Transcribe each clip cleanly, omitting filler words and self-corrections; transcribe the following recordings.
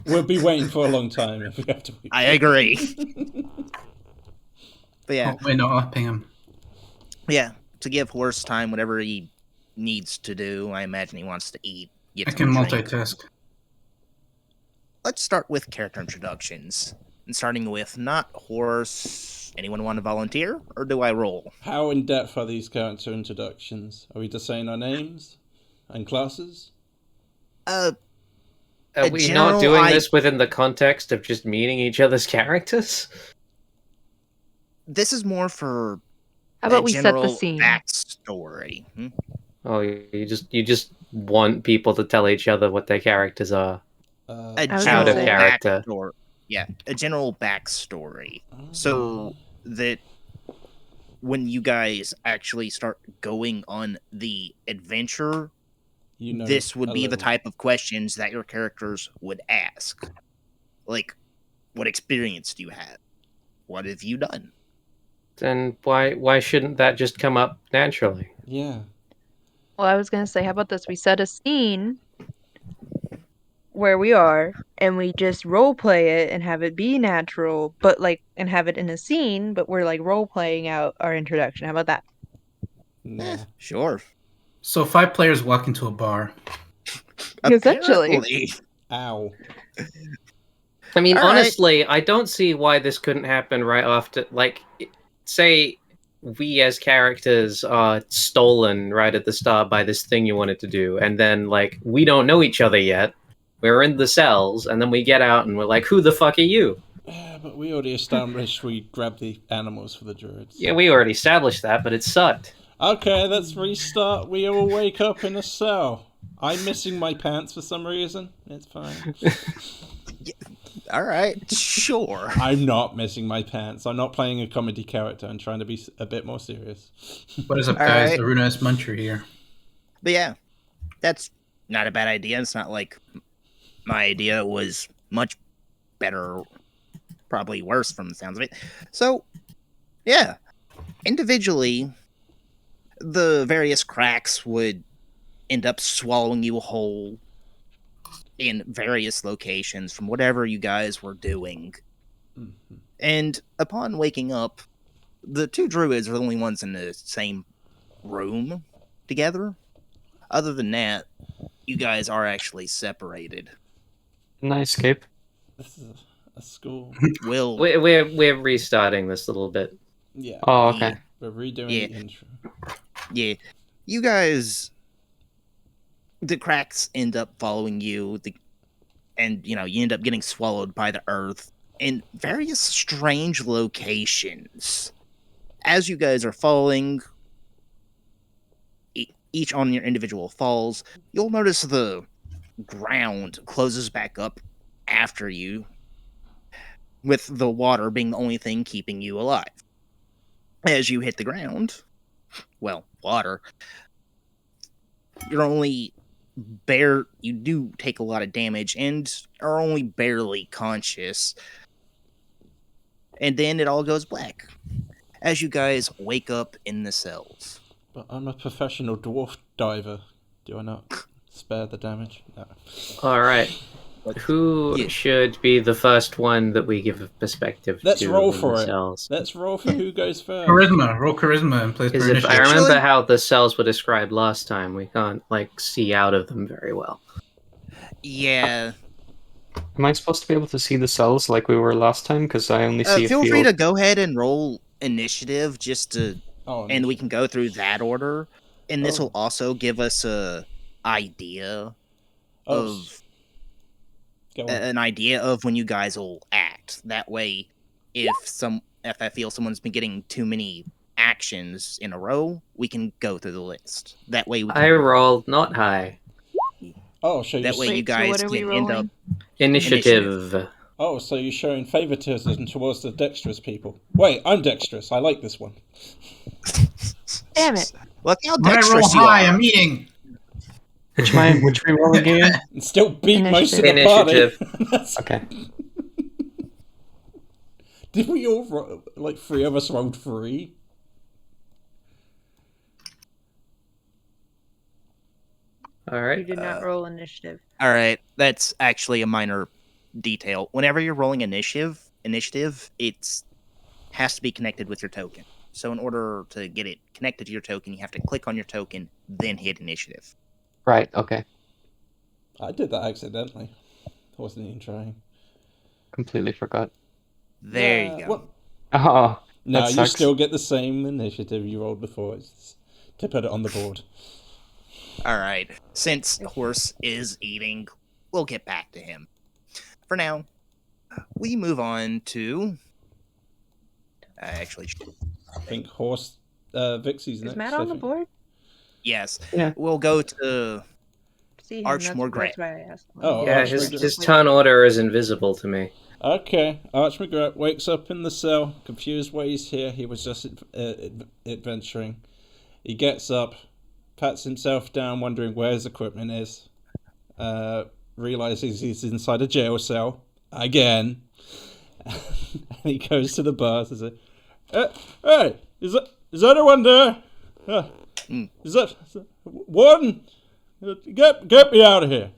We'll be waiting for a long time if we have to wait. I agree. But yeah. Oh, wait, no, I'll ping him. Yeah, to give Horse time, whatever he needs to do. I imagine he wants to eat. Get I some can drink. multitask. Let's start with character introductions. And starting with not Horse. Anyone want to volunteer, or do I roll? How in depth are these character introductions? Are we just saying our names and classes? Are we not doing this within the context of just meeting each other's characters? This is more for How about we set the general scene? backstory. Oh, you just want people to tell each other what their characters are. A was Out gonna of say- character. backstory. Yeah, a general backstory. So that when you guys actually start going on the adventure, You know, this would a be the little. type of questions that your characters would ask. Like, what experience do you have? What have you done? Then why shouldn't that just come up naturally? Yeah. Well, I was gonna say, how about this? We set a scene where we are, and we just role play it and have it be natural, but and have it in a scene, but we're like role playing out our introduction. How about that? Nah. Sure. So 5 players walk into a bar. Essentially. Apparently. Ow. I mean, All right. honestly, I don't see why this couldn't happen right after. Like, say we as characters are stolen right at the start by this thing you wanted to do, and then we don't know each other yet. We're in the cells, and then we get out, and we're like, "Who the fuck are you?" Yeah, but we already established we grabbed the animals for the druids. Yeah, we already established that, but it sucked. Okay, let's restart. We all wake up in a cell. I'm missing my pants for some reason. It's fine. All right. Sure. I'm not missing my pants. I'm not playing a comedy character. I'm trying to be a bit more serious. What is up, All guys? right. Aruna S. Muncher here. But yeah, that's not a bad idea. It's not like my idea was much better, probably worse from the sounds of it. So, yeah, individually, the various cracks would end up swallowing you whole in various locations from whatever you guys were doing. Mm-hmm. And upon waking up, the 2 druids are the only ones in the same room together. Other than that, you guys are actually separated. Nice escape. This is a school. Will We're restarting this a little bit. Yeah. Oh, okay. We're redoing Yeah. the intro. Yeah, you guys, the cracks end up following you, and you end up getting swallowed by the earth in various strange locations. As you guys are falling, each on your individual falls, you'll notice the ground closes back up after you, with the water being the only thing keeping you alive. As you hit the ground, water, you're only you do take a lot of damage and are only barely conscious. And then it all goes black as you guys wake up in the cells. But I'm a professional dwarf diver. Do I not spare the damage? No. All right. Who Yeah. should be the first one that we give a perspective Let's to? roll in for the it. cells? Let's roll for who goes first. Charisma. Roll charisma and place per Because if I initiative. remember Actually- how the cells were described last time, we can't see out of them very well. Yeah, Am I supposed to be able to see the cells like we were last time? Because I only see a feel field. free to go ahead and roll initiative just to, Oh, and we can go through that order. And this Oh. will also give us a idea oh, of go on. an idea of when you guys will act. That way, if I feel someone's been getting too many actions in a row, we can go through the list. That way, we I can, rolled not high. Oh, so that way you Wait, so guys what are we can end up. rolling? Initiative. Oh, so you're showing favoritism towards the dexterous people. Wait, I'm dexterous. I like this one. Damn it. Look how When I roll dexterous you high, are. I'm eating. Which we roll again? And still beat most of the Initiative. party. That's- Okay. Did we all like 3 of us rolled 3? All You right. did not roll initiative. All right, that's actually a minor detail. Whenever you're rolling initiative, it's has to be connected with your token. So in order to get it connected to your token, you have to click on your token, then hit initiative. Right. Okay. I did that accidentally. I wasn't even trying. Completely forgot. There you go. Well, Oh, no, that you sucks. still get the same initiative you rolled before. It's to put it on the board. All right. Since Horse is eating, we'll get back to him. For now, we move on to. Actually, I think Horse Vixie's next. Is Matt I on the think. board? yes. Yeah. We'll go to. See him. Archmore Grant. That's why I asked. Oh, Yeah, Archmore his turn order is invisible to me. Okay, Arch McGrath wakes up in the cell, confused why he's here. He was just adventuring. He gets up, pats himself down, wondering where his equipment is. Realizes he's inside a jail cell again. And he goes to the bar and says, "Hey, is anyone there? Is that Warden? Get me out of here."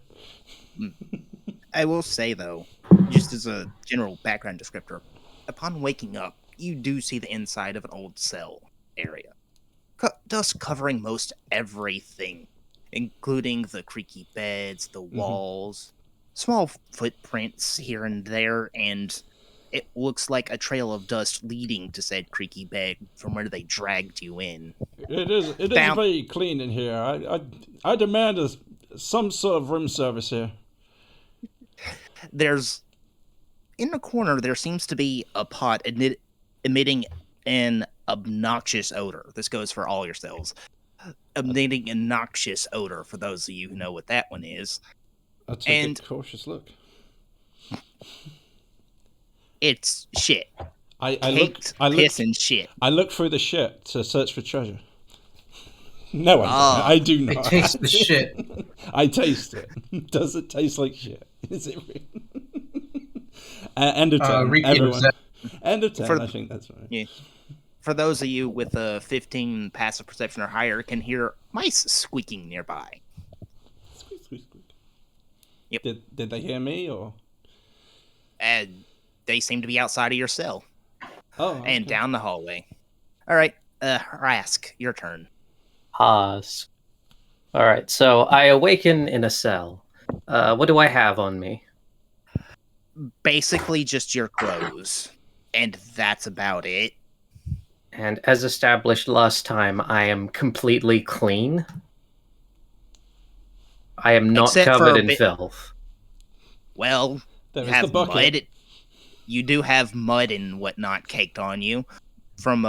I will say, though, just as a general background descriptor, upon waking up, you do see the inside of an old cell area. Dust covering most everything, including the creaky beds, the walls, small footprints here and there, and it looks like a trail of dust leading to said creaky bed from where they dragged you in. It is Down- very clean in here. I demand some sort of room service here. There's in the corner there seems to be a pot emitting an obnoxious odor. This goes for all your cells. Emitting a noxious odor for those of you who know what that one is. I'll take And- a cautious look. It's shit. I Caked piss and shit. look through the shit to search for treasure. No, Oh. I do I not. taste the shit. I taste it. Does it taste like shit? Is it real? End of 10. Repeat Everyone. that. End of 10, For- I think that's right. Yeah. For those of you with a 15 passive perception or higher, can hear mice squeaking nearby. Squeak, squeak, squeak. Yep. Did they hear me or? And they seem to be outside of your cell Oh, and okay. down the hallway. All right, Rask, your turn. Pause. All right, so I awaken in a cell. What do I have on me? Basically, just your clothes, and that's about it. And as established last time, I am completely clean. I am not Except for covered a in bit- filth. Well, There you is the have bucket. mud. You do have mud and whatnot caked on you from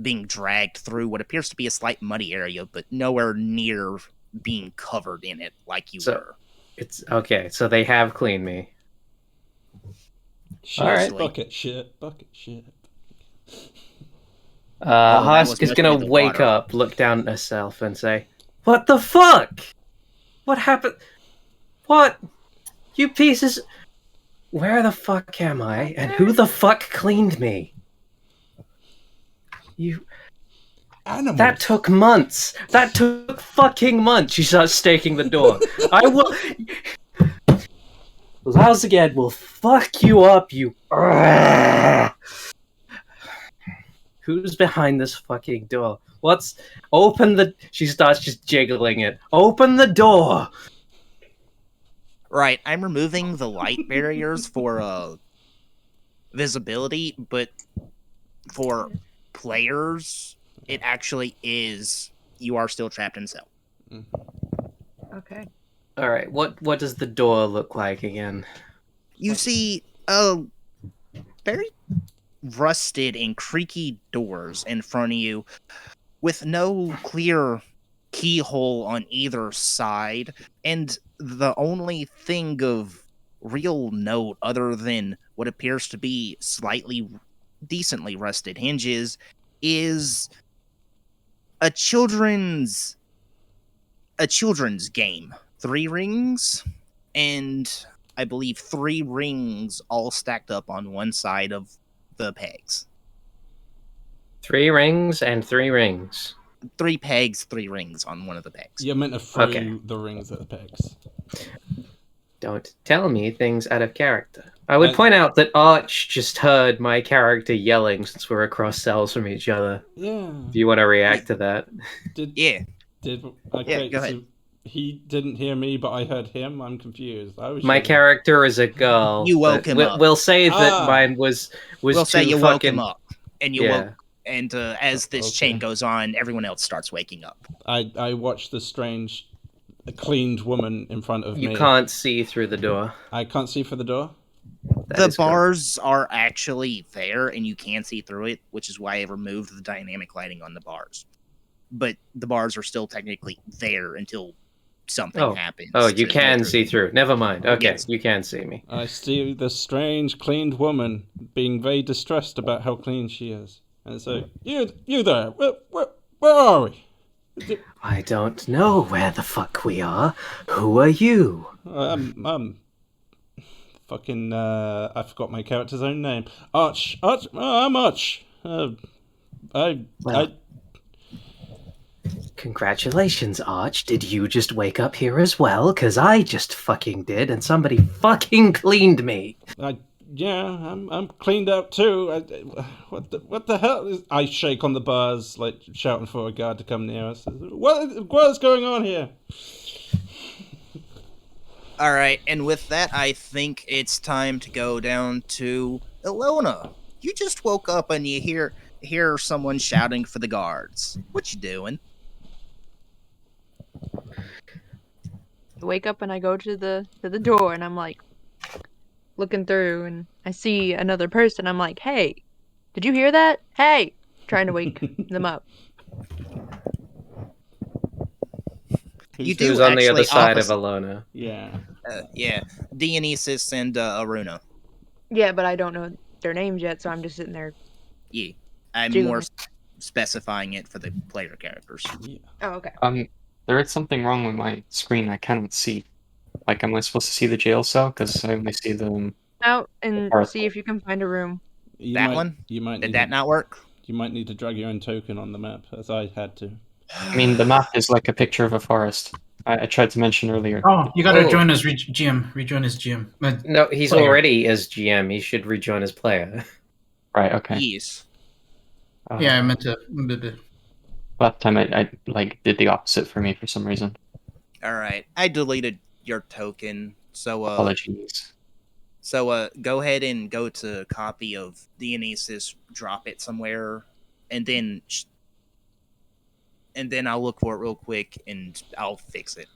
being dragged through what appears to be a slight muddy area, but nowhere near being covered in it like you So- were. It's okay, so they have cleaned me. Shit, Alright. bucket, shit, bucket, shit. that was Husk is mostly gonna the wake water. up, look down at herself, and say, "What the fuck? What happened? What? You pieces? Where the fuck am I? And who the fuck cleaned me? You. Animals. That took months. That took fucking months." She starts staking the door. I will. Louse again will fuck you up, you. Who's behind this fucking door? What's. Open the. She starts just jiggling it. Open the door! Right, I'm removing the light barriers for visibility, but for players, it actually is you are still trapped in cell. Okay. Alright, what does the door look like again? You see very rusted and creaky doors in front of you with no clear keyhole on either side, and the only thing of real note other than what appears to be slightly decently rusted hinges is a children's game. 3 rings, and I believe 3 rings all stacked up on one side of the pegs. 3 rings and 3 rings. 3 pegs, 3 rings on one of the pegs. You're meant to throw Okay. the rings at the pegs. Don't tell me things out of character. I would And- point out that Arch just heard my character yelling since we're across cells from each other. Yeah. If you want to react to that. Did Yeah. okay? go ahead. So he didn't hear me, but I heard him. I'm confused. I was My shouting. character is a girl. You woke but him we- up. We'll say that Ah. mine was We'll say too you woke him fucking- up, and you Yeah. woke. And as this Okay. chain goes on, everyone else starts waking up. I watched the strange, cleaned woman in front of You me. can't see through the door. I can't see for the door. That The is correct. bars are actually there, and you can see through it, which is why I removed the dynamic lighting on the bars. But the bars are still technically there until something happens. Oh, you to go can through. see through. Never mind. Okay, Yes. you can see me. I see the strange, cleaned woman being very distressed about how clean she is. And so, you there, where are we? I don't know where the fuck we are. Who are you? Fucking, I forgot my character's own name. Arch, I'm Arch. I Congratulations, Arch. Did you just wake up here as well? 'Cause I just fucking did, and somebody fucking cleaned me. yeah, I'm cleaned out too. What the hell is? I shake on the bars, like shouting for a guard to come near us. What is going on here? All right, and with that, I think it's time to go down to Ilona. You just woke up and you hear someone shouting for the guards. What you doing? I wake up and I go to the door and I'm like looking through and I see another person. I'm like, hey, did you hear that? Hey, trying to wake them up. You He do was on the other actually side opposite- of Alona. Yeah. Yeah, Dionysus and Aruna. Yeah, but I don't know their names yet, so I'm just sitting there. Yeah, I'm Jiggling. more specifying it for the player characters. Oh, okay. There is something wrong with my screen. I cannot see. Like, am I supposed to see the jail cell? Because I only see the. Out and Or- see if you can find a room. That one? You might Did need that not work? You might need to drag your own token on the map, as I had to. I mean, the map is like a picture of a forest. I tried to mention earlier. Oh, you gotta Oh. join as GM. Rejoin as GM. No, he's Player. already as GM. He should rejoin as player. Right. Okay. Yes. Yeah, I meant to. Last time I like did the opposite for me for some reason. All right, I deleted your token. So Apologies. go ahead and go to copy of Dionysus, drop it somewhere, and then I'll look for it real quick and I'll fix it.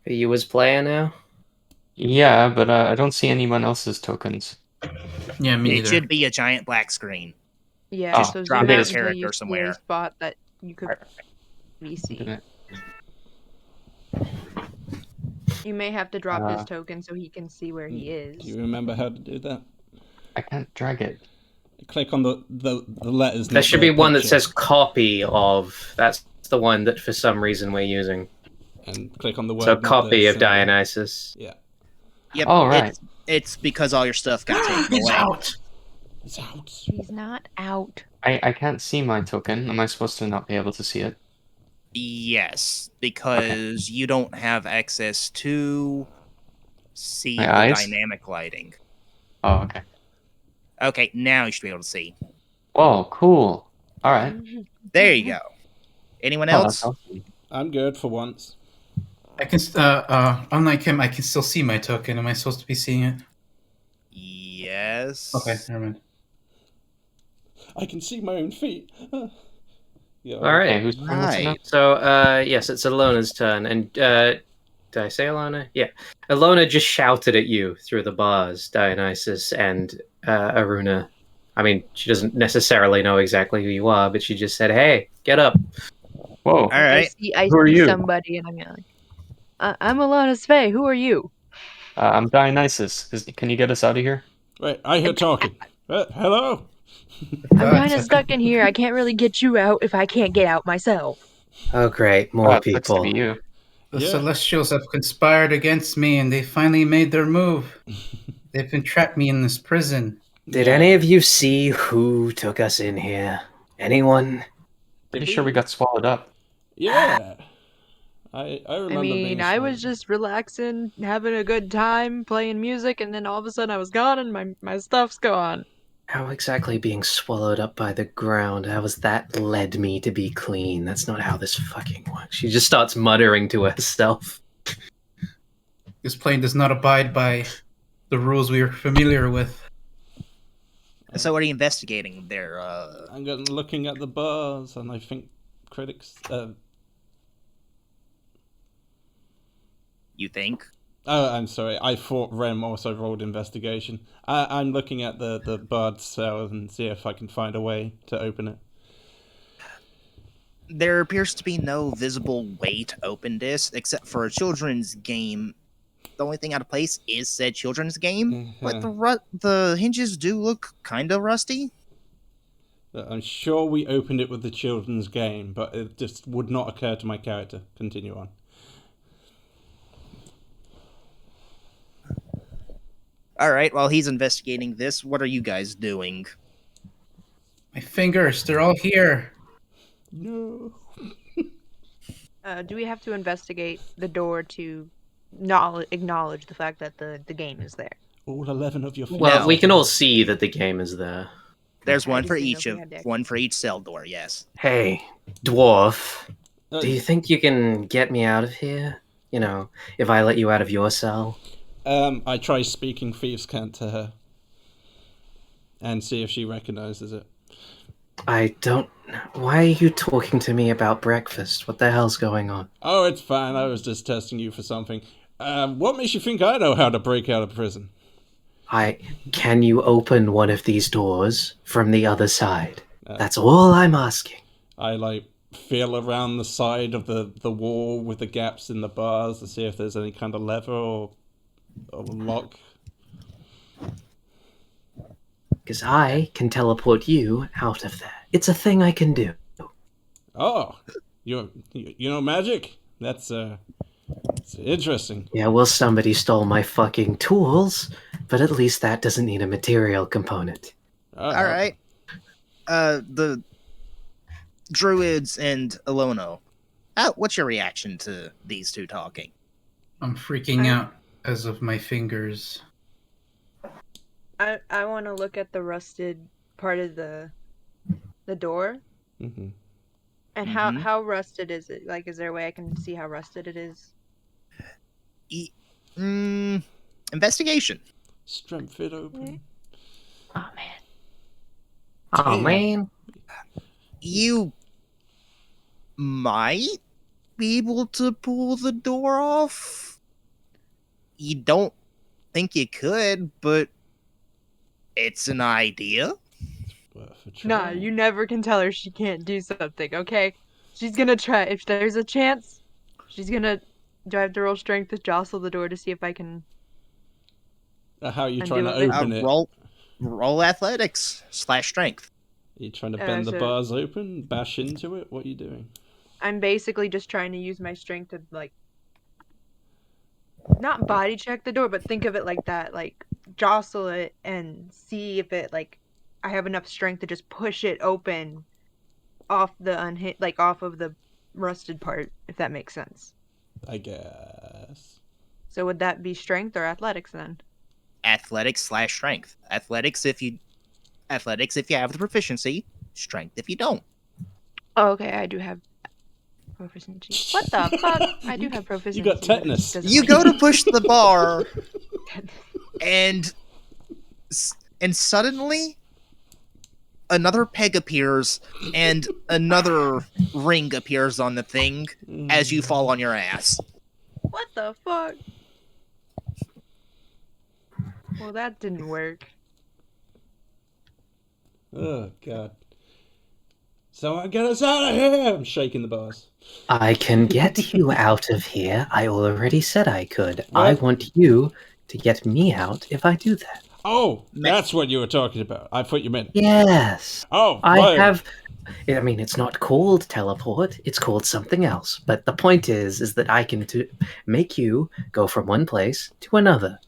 Are you as player now? Yeah, but I don't see anyone else's tokens. Yeah, me It neither. should be a giant black screen. Yeah, Oh, so drop zoom your out until character you see somewhere. a spot that you could Right. see. Didn't it? You may have to drop his Uh, token so he can see where he is. Do you remember how to do that? I can't drag it. Click on the letters. There not should the be one that picture, says copy of. That's the one that for some reason we're using. And click on the word. So not the copy of symbol. Dionysus. Yeah. Yep. Oh, right. It's because all your stuff got taken He's away. out. It's out. He's not out. I can't see my token. Am I supposed to not be able to see it? Yes, because you don't have access to see My the eyes? dynamic lighting. Oh, okay. Okay, now you should be able to see. Whoa, cool. All right. There you go. Anyone Oh, that's else? awesome. I'm good for once. I can. Unlike him, I can still see my token. Am I supposed to be seeing it? Yes. Okay, never mind. I can see my own feet. Yeah. All right. Okay, who's turn is it now? Right. So, yes, it's Alona's turn. And did I say Alona? Yeah. Alona just shouted at you through the bars, Dionysus and Aruna. I mean, she doesn't necessarily know exactly who you are, but she just said, "Hey, get up." Whoa. All right. I Who are see you? somebody and I'm like, I'm Alana Svei. Who are you? I'm Dionysus. Can you get us out of here? Wait, I hear talking. Hello. I'm kind of stuck in here. I can't really get you out if I can't get out myself. Oh, great. Oh, More it sucks to people. be you. The Yeah. Celestials have conspired against me, and they finally made their move. They've entrapped me in this prison. Did any of you see who took us in here? Anyone? Pretty sure we got swallowed up. Yeah. I remember I mean, being I was swallowed. just relaxing, having a good time, playing music, and then all of a sudden I was gone and my stuff's gone. How exactly being swallowed up by the ground? How has that led me to be clean? That's not how this fucking works. She just starts muttering to herself. This plane does not abide by the rules we are familiar with. So what are you investigating there? I'm looking at the bars, and I think critics. You think? Oh, I'm sorry. I thought Rem also rolled investigation. I'm looking at the barred cell and see if I can find a way to open it. There appears to be no visible way to open this, except for a children's game. The only thing out of place is said children's game, but the hinges do look kind of rusty. I'm sure we opened it with the children's game, but it just would not occur to my character. Continue on. All right, while he's investigating this, what are you guys doing? My fingers, they're all here. No. Do we have to investigate the door to acknowledge the fact that the game is there? All 11 of your fingers. Well, No. we can all see that the game is there. There's I one just for didn't know each if we of had to one for each cell door. Yes. Hey, dwarf, Uh, do you think you can get me out of here? You know, if I let you out of your cell? I try speaking thieves' cant to her and see if she recognizes it. I don't. Why are you talking to me about breakfast? What the hell's going on? Oh, it's fine. I was just testing you for something. What makes you think I know how to break out of prison? Can you open one of these doors from the other side? That's all I'm asking. I feel around the side of the wall with the gaps in the bars to see if there's any kind of lever or lock. Because I can teleport you out of there. It's a thing I can do. Oh, you know magic? That's it's interesting. Yeah, well, somebody stole my fucking tools, but at least that doesn't need a material component. All right. The druids and Alono. What's your reaction to these two talking? I'm freaking out because of my fingers. I want to look at the rusted part of the door. Mm-hmm. And how rusted is it? Like, is there a way I can see how rusted it is? Investigation. Strength it open. Oh, man. Oh, man. You might be able to pull the door off. You don't think you could, but it's an idea. Worth a try. Nah, you never can tell her she can't do something, okay? She's gonna try. If there's a chance, she's gonna... Do I have to roll strength to jostle the door to see if I can... How are you And trying do to a bit- open it? Roll athletics / strength. Are you trying to bend the so- bars open? Bash into it? What are you doing? I'm basically just trying to use my strength to, like... Not body check the door, but think of it like that. Like, jostle it and see if it, like... I have enough strength to just push it open off the off of the rusted part, if that makes sense. I guess. So would that be strength or athletics then? Athletics / strength. Athletics if you have the proficiency. Strength if you don't. Oh, okay, I do have proficiency. What the fuck? I do have proficiency. got but it tetanus. doesn't You work. go to push the bar, and suddenly another peg appears and another ring appears on the thing as you fall on your ass. What the fuck? Well, that didn't work. Oh, God. Someone get us out of here! I'm shaking the bars. I can get you out of here. I already said I could. I What? want you to get me out if I do that. Oh, that's what you were talking about. I thought you meant... Yes. Oh, I fire. have. I mean, it's not called teleport. It's called something else. But the point is that I can make you go from one place to another.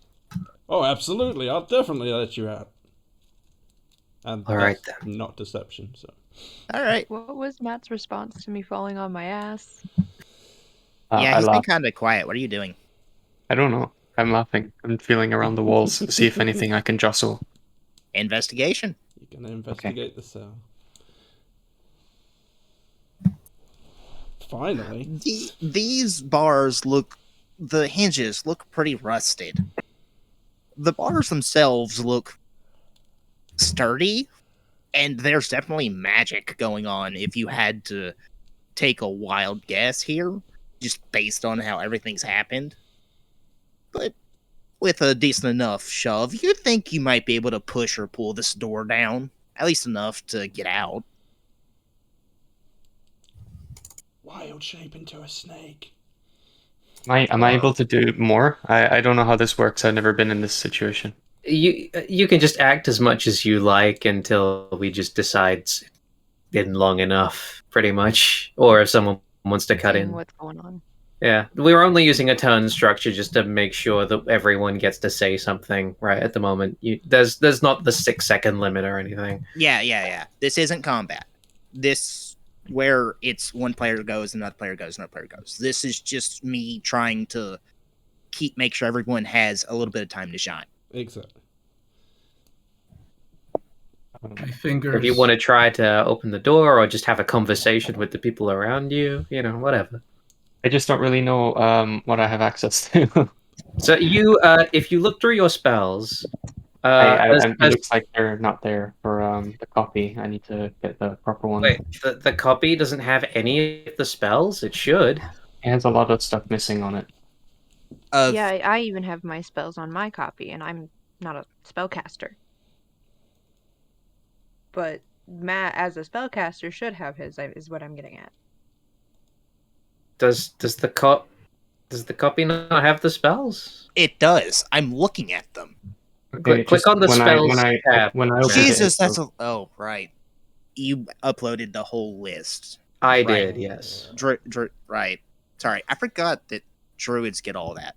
Oh, absolutely. I'll definitely let you out. And All right, that's not deception, so... All right. What was Matt's response to me falling on my ass? Yeah, I he's been laugh. kind of quiet. What are you doing? I don't know. I'm laughing. I'm feeling around the walls to see if anything I can jostle. Investigation. You're gonna investigate the cell. Finally. These bars the hinges look pretty rusted. The bars themselves look sturdy, and there's definitely magic going on if you had to take a wild guess here, just based on how everything's happened. But with a decent enough shove, you think you might be able to push or pull this door down, at least enough to get out. Wild shape into a snake. Am I able to do more? I don't know how this works. I've never been in this situation. You can just act as much as you like until we just decide it's been long enough, pretty much. Or if someone wants to cut Seeing in. what's going on. Yeah, we're only using a turn structure just to make sure that everyone gets to say something right at the moment. There's not the 6-second limit or anything. Yeah. This isn't combat. This where it's one player goes, another player goes, another player goes. This is just me trying to make sure everyone has a little bit of time to shine. Exactly. My fingers. If you want to try to open the door or just have a conversation with the people around you, whatever. I just don't really know what I have access to. So you, if you look through your spells, It looks like they're not there for the copy. I need to get the proper one. wait, the copy doesn't have any of the spells. It should. It has a lot of stuff missing on it. Yeah, I even have my spells on my copy, and I'm not a spellcaster. But Matt, as a spellcaster, should have his, is what I'm getting at. Does the copy not have the spells? It does. I'm looking at them. Click on the spells tab. When I opened Jesus, it, oh right. You uploaded the whole list. I Right. did, yes. Right. Sorry, I forgot that druids get all that.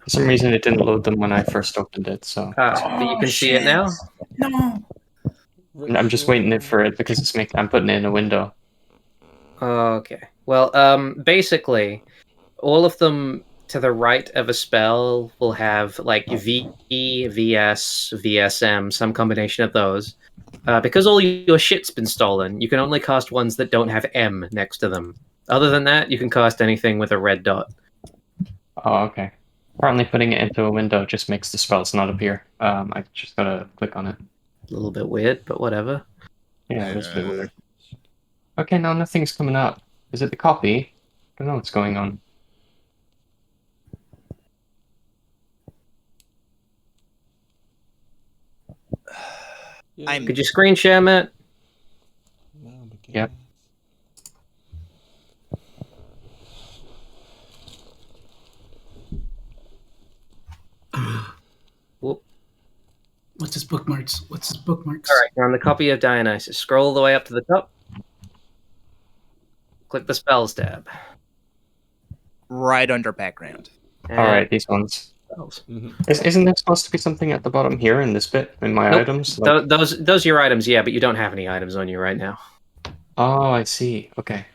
for some reason it didn't load them when I first opened it. So But you can see it now. No. I'm just waiting for it because I'm putting it in a window. Okay. Well, basically, all of them to the right of a spell will have like VE, VS, VSM, some combination of those. Because all your shit's been stolen, you can only cast ones that don't have M next to them. Other than that, you can cast anything with a red dot. Oh, okay. Apparently putting it into a window just makes the spells not appear. I just gotta click on it. A little bit weird, but whatever. Yeah, it was a bit weird. Okay, now nothing's coming up. Is it the copy? I don't know what's going on. Yeah, Could you screen share, Matt? Yep. What's his bookmarks? All All right, you're on the copy of Dionysus. Scroll all the way up to the top. Click the spells tab. Right under background. And All right, these ones. spells. Isn't there supposed to be something at the bottom here in this bit in my Nope. items? Those are your items, yeah, but you don't have any items on you right now. Oh, I see. Okay.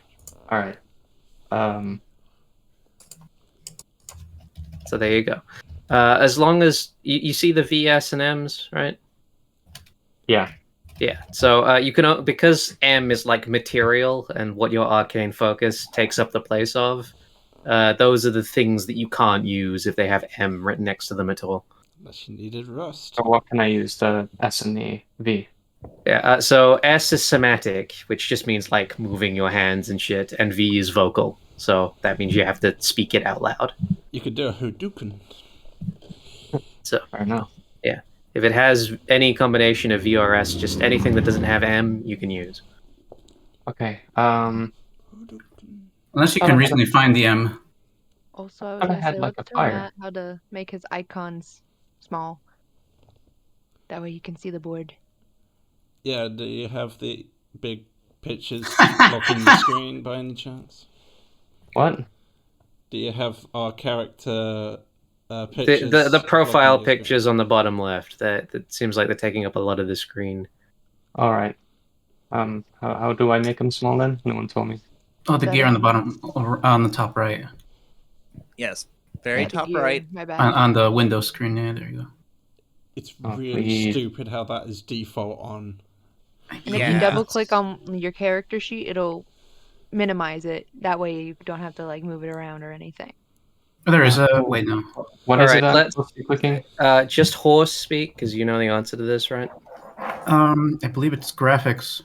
All right. So there you go. As long as you see the VS and M's, right? Yeah. Yeah. So you can, because M is like material and what your arcane focus takes up the place of. Those are the things that you can't use if they have M written next to them at all. Unless you needed rust. So what can I use? The S and the V. Yeah. So S is somatic, which just means like moving your hands and shit, and V is vocal. So that means you have to speak it out loud. You could do a Hadouken. So I don't know. yeah, if it has any combination of V or S, just anything that doesn't have M, you can use. Okay. Unless you can reasonably find the M. Also, I was thought I going to had, say, like, look a to fire. Matt how to make his icons small. That way you can see the board. Yeah, do you have the big pictures blocking the screen by any chance? What? Do you have our character pictures? The profile blocking your pictures on the bottom left. That seems like they're taking up a lot of the screen. All right. How do I make them small then? No one told me. Oh, the gear on the bottom, or on the top right. Yes. Very The top gear, right. My bad. On the window screen. Yeah, there you go. It's Oh, really please. stupid how that is default on. And if Yeah. you double click on your character sheet, it'll minimize it. That way you don't have to like move it around or anything. There is a wait no. What is Alright, it I'm let's- supposed to be clicking? Just horse speak, because you know the answer to this, right? I believe it's graphics.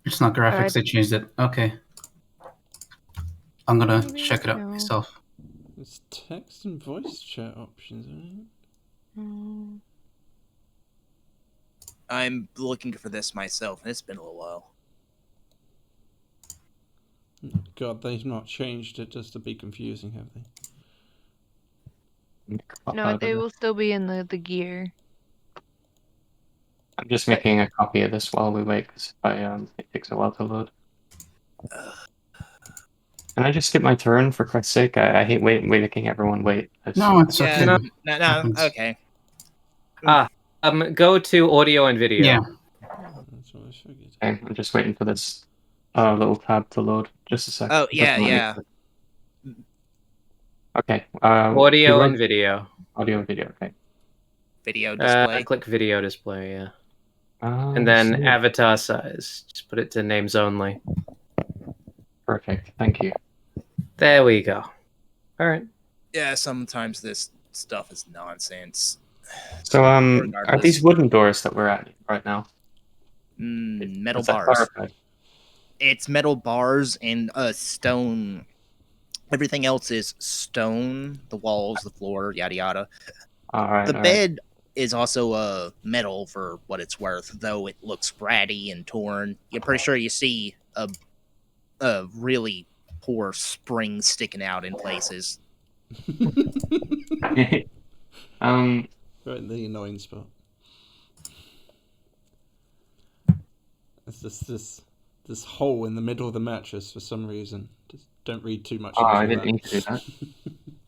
It's not graphics. Alright. They changed it. Okay. I'm gonna Maybe check it out no. myself. There's text and voice chat options, isn't Mm, I'm looking for this myself, and it's been a little while. it? God, they've not changed it just to be confusing, have they? No, it will still be in the gear. I'm just making a copy of this while we wait, because it takes a while to load. Can I just skip my turn, for Christ's sake? I hate making everyone wait. No, it's Yeah, okay. no, Happens. okay. Go to audio and video. Yeah. That's what I figured. Okay, I'm just waiting for this little tab to load. Just a sec. Oh, It doesn't yeah, let me- Okay. Audio keyword? and video. Audio and video. Okay. Video display. Click video display, yeah. And And then avatar size. Just put it to names only. perfect. Thank you. There we go. Alright. Yeah, sometimes this stuff is nonsense. So are Regardless. these wooden doors that we're at right now? Metal Is that bars. clarified? It's metal bars and stone. Everything else is stone. The walls, the floor, yada yada. All right. The all right. bed is also metal for what it's worth, though it looks ratty and torn. You're pretty sure you see a really poor spring sticking out in places. Right in the annoying spot. It's just this hole in the middle of the mattress for some reason. Just don't read too much Oh, into I didn't that. mean to do that.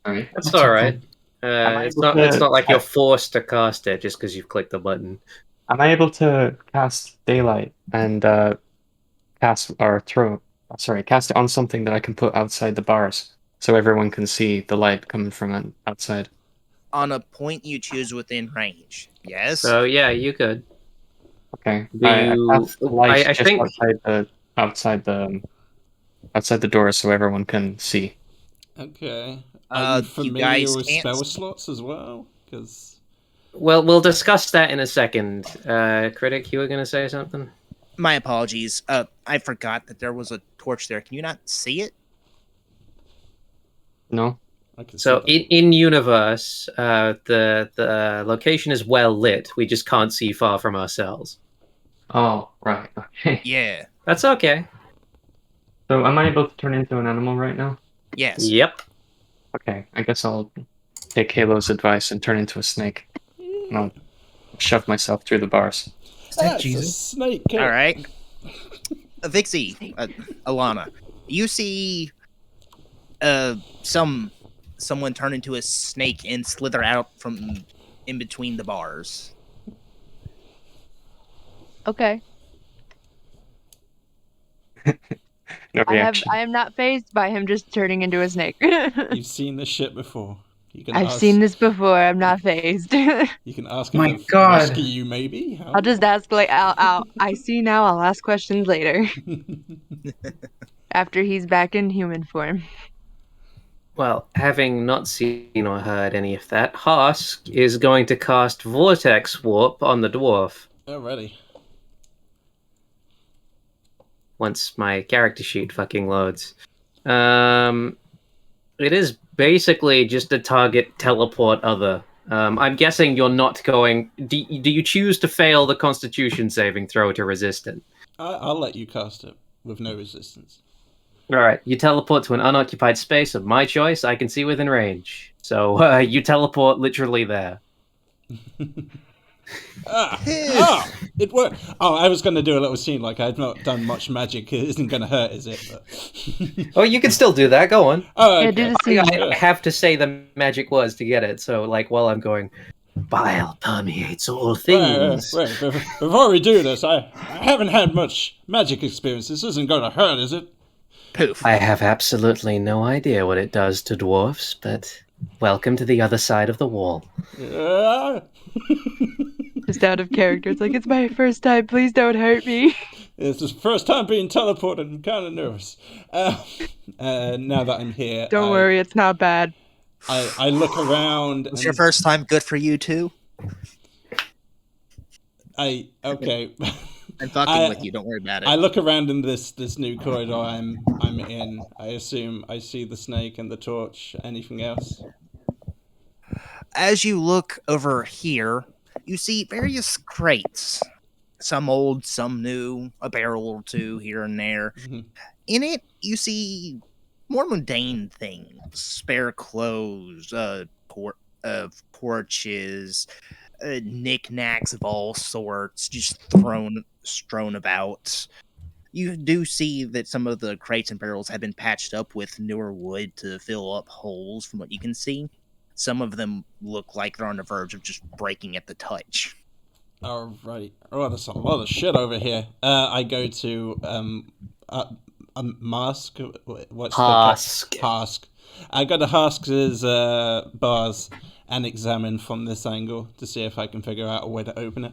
Sorry. That's alright. Am I It's able not to- like you're forced to cast it just because you've clicked the button. Am I able to cast daylight and cast it on something that I can put outside the bars so everyone can see the light coming from outside? On a point you choose within range. Yes. So yeah, you could. Okay. Do I you- cast the light I just think- outside the door so everyone can see. Okay. Are you You familiar guys with can't- spell slots as well? Because Well, we'll discuss that in a second. Critic, you were going to say something? My apologies. I forgot that there was a torch there. Can you not see it? No. I can So see in universe, the location is well lit. We just can't see far from ourselves. Oh, right. Okay. Yeah. That's okay. So am I able to turn into an animal right now? Yes. Yep. Okay. I guess I'll take Halo's advice and turn into a snake. And I'll shove myself through the bars. Is that That's a Jesus? snake. All right. Vixie, Alana, you see someone turn into a snake and slither out from in between the bars. Okay. No reaction. I am not phased by him just turning into a snake. You've seen this shit before. You can I've ask, seen this before. I'm not phased. You can ask him My to God. rescue you, maybe. I'll just ask like I see now. I'll ask questions later after he's back in human form. Well, having not seen or heard any of that, Husk is going to cast Vortex Warp on the dwarf. Alrighty. Once my character sheet fucking loads. It is basically just a target teleport other. I'm guessing you're not going... Do you choose to fail the Constitution saving throw to resist it? I'll let you cast it with no resistance. Alright, you teleport to an unoccupied space of my choice I can see within range. So you teleport literally there. It worked. Oh, I was going to do a little scene like I've not done much magic. It isn't going to hurt, is it? But... Oh, you can still do that, go on. Oh, Yeah, okay. do the scene. I have to say the magic words to get it, so like while I'm going, bile permeates all things. Wait. Before we do this, I haven't had much magic experience. This isn't going to hurt, is it? Poof. I have absolutely no idea what it does to dwarfs, but welcome to the other side of the wall. Ah! Just out of character. It's like, it's my first time. Please don't hurt me. It's the first time being teleported. I'm kind of nervous. Now that I'm here, Don't worry, it's not bad. I look around. Was your first time good for you too? Okay. I'm fucking with you. Don't worry about it. I look around in this new corridor I'm in. I assume I see the snake and the torch. Anything else? As you look over here, you see various crates. Some old, some new, a barrel or two here and there. Mhm. In it, you see more mundane things: spare clothes, porches, knickknacks of all sorts, just strewn about. You do see that some of the crates and barrels have been patched up with newer wood to fill up holes. From what you can see, some of them look like they're on the verge of just breaking at the touch. Alright. Oh, there's a lot of shit over here. I go to a mask. What's Husk. the Husk? I go to Husk's bars and examine from this angle to see if I can figure out a way to open it.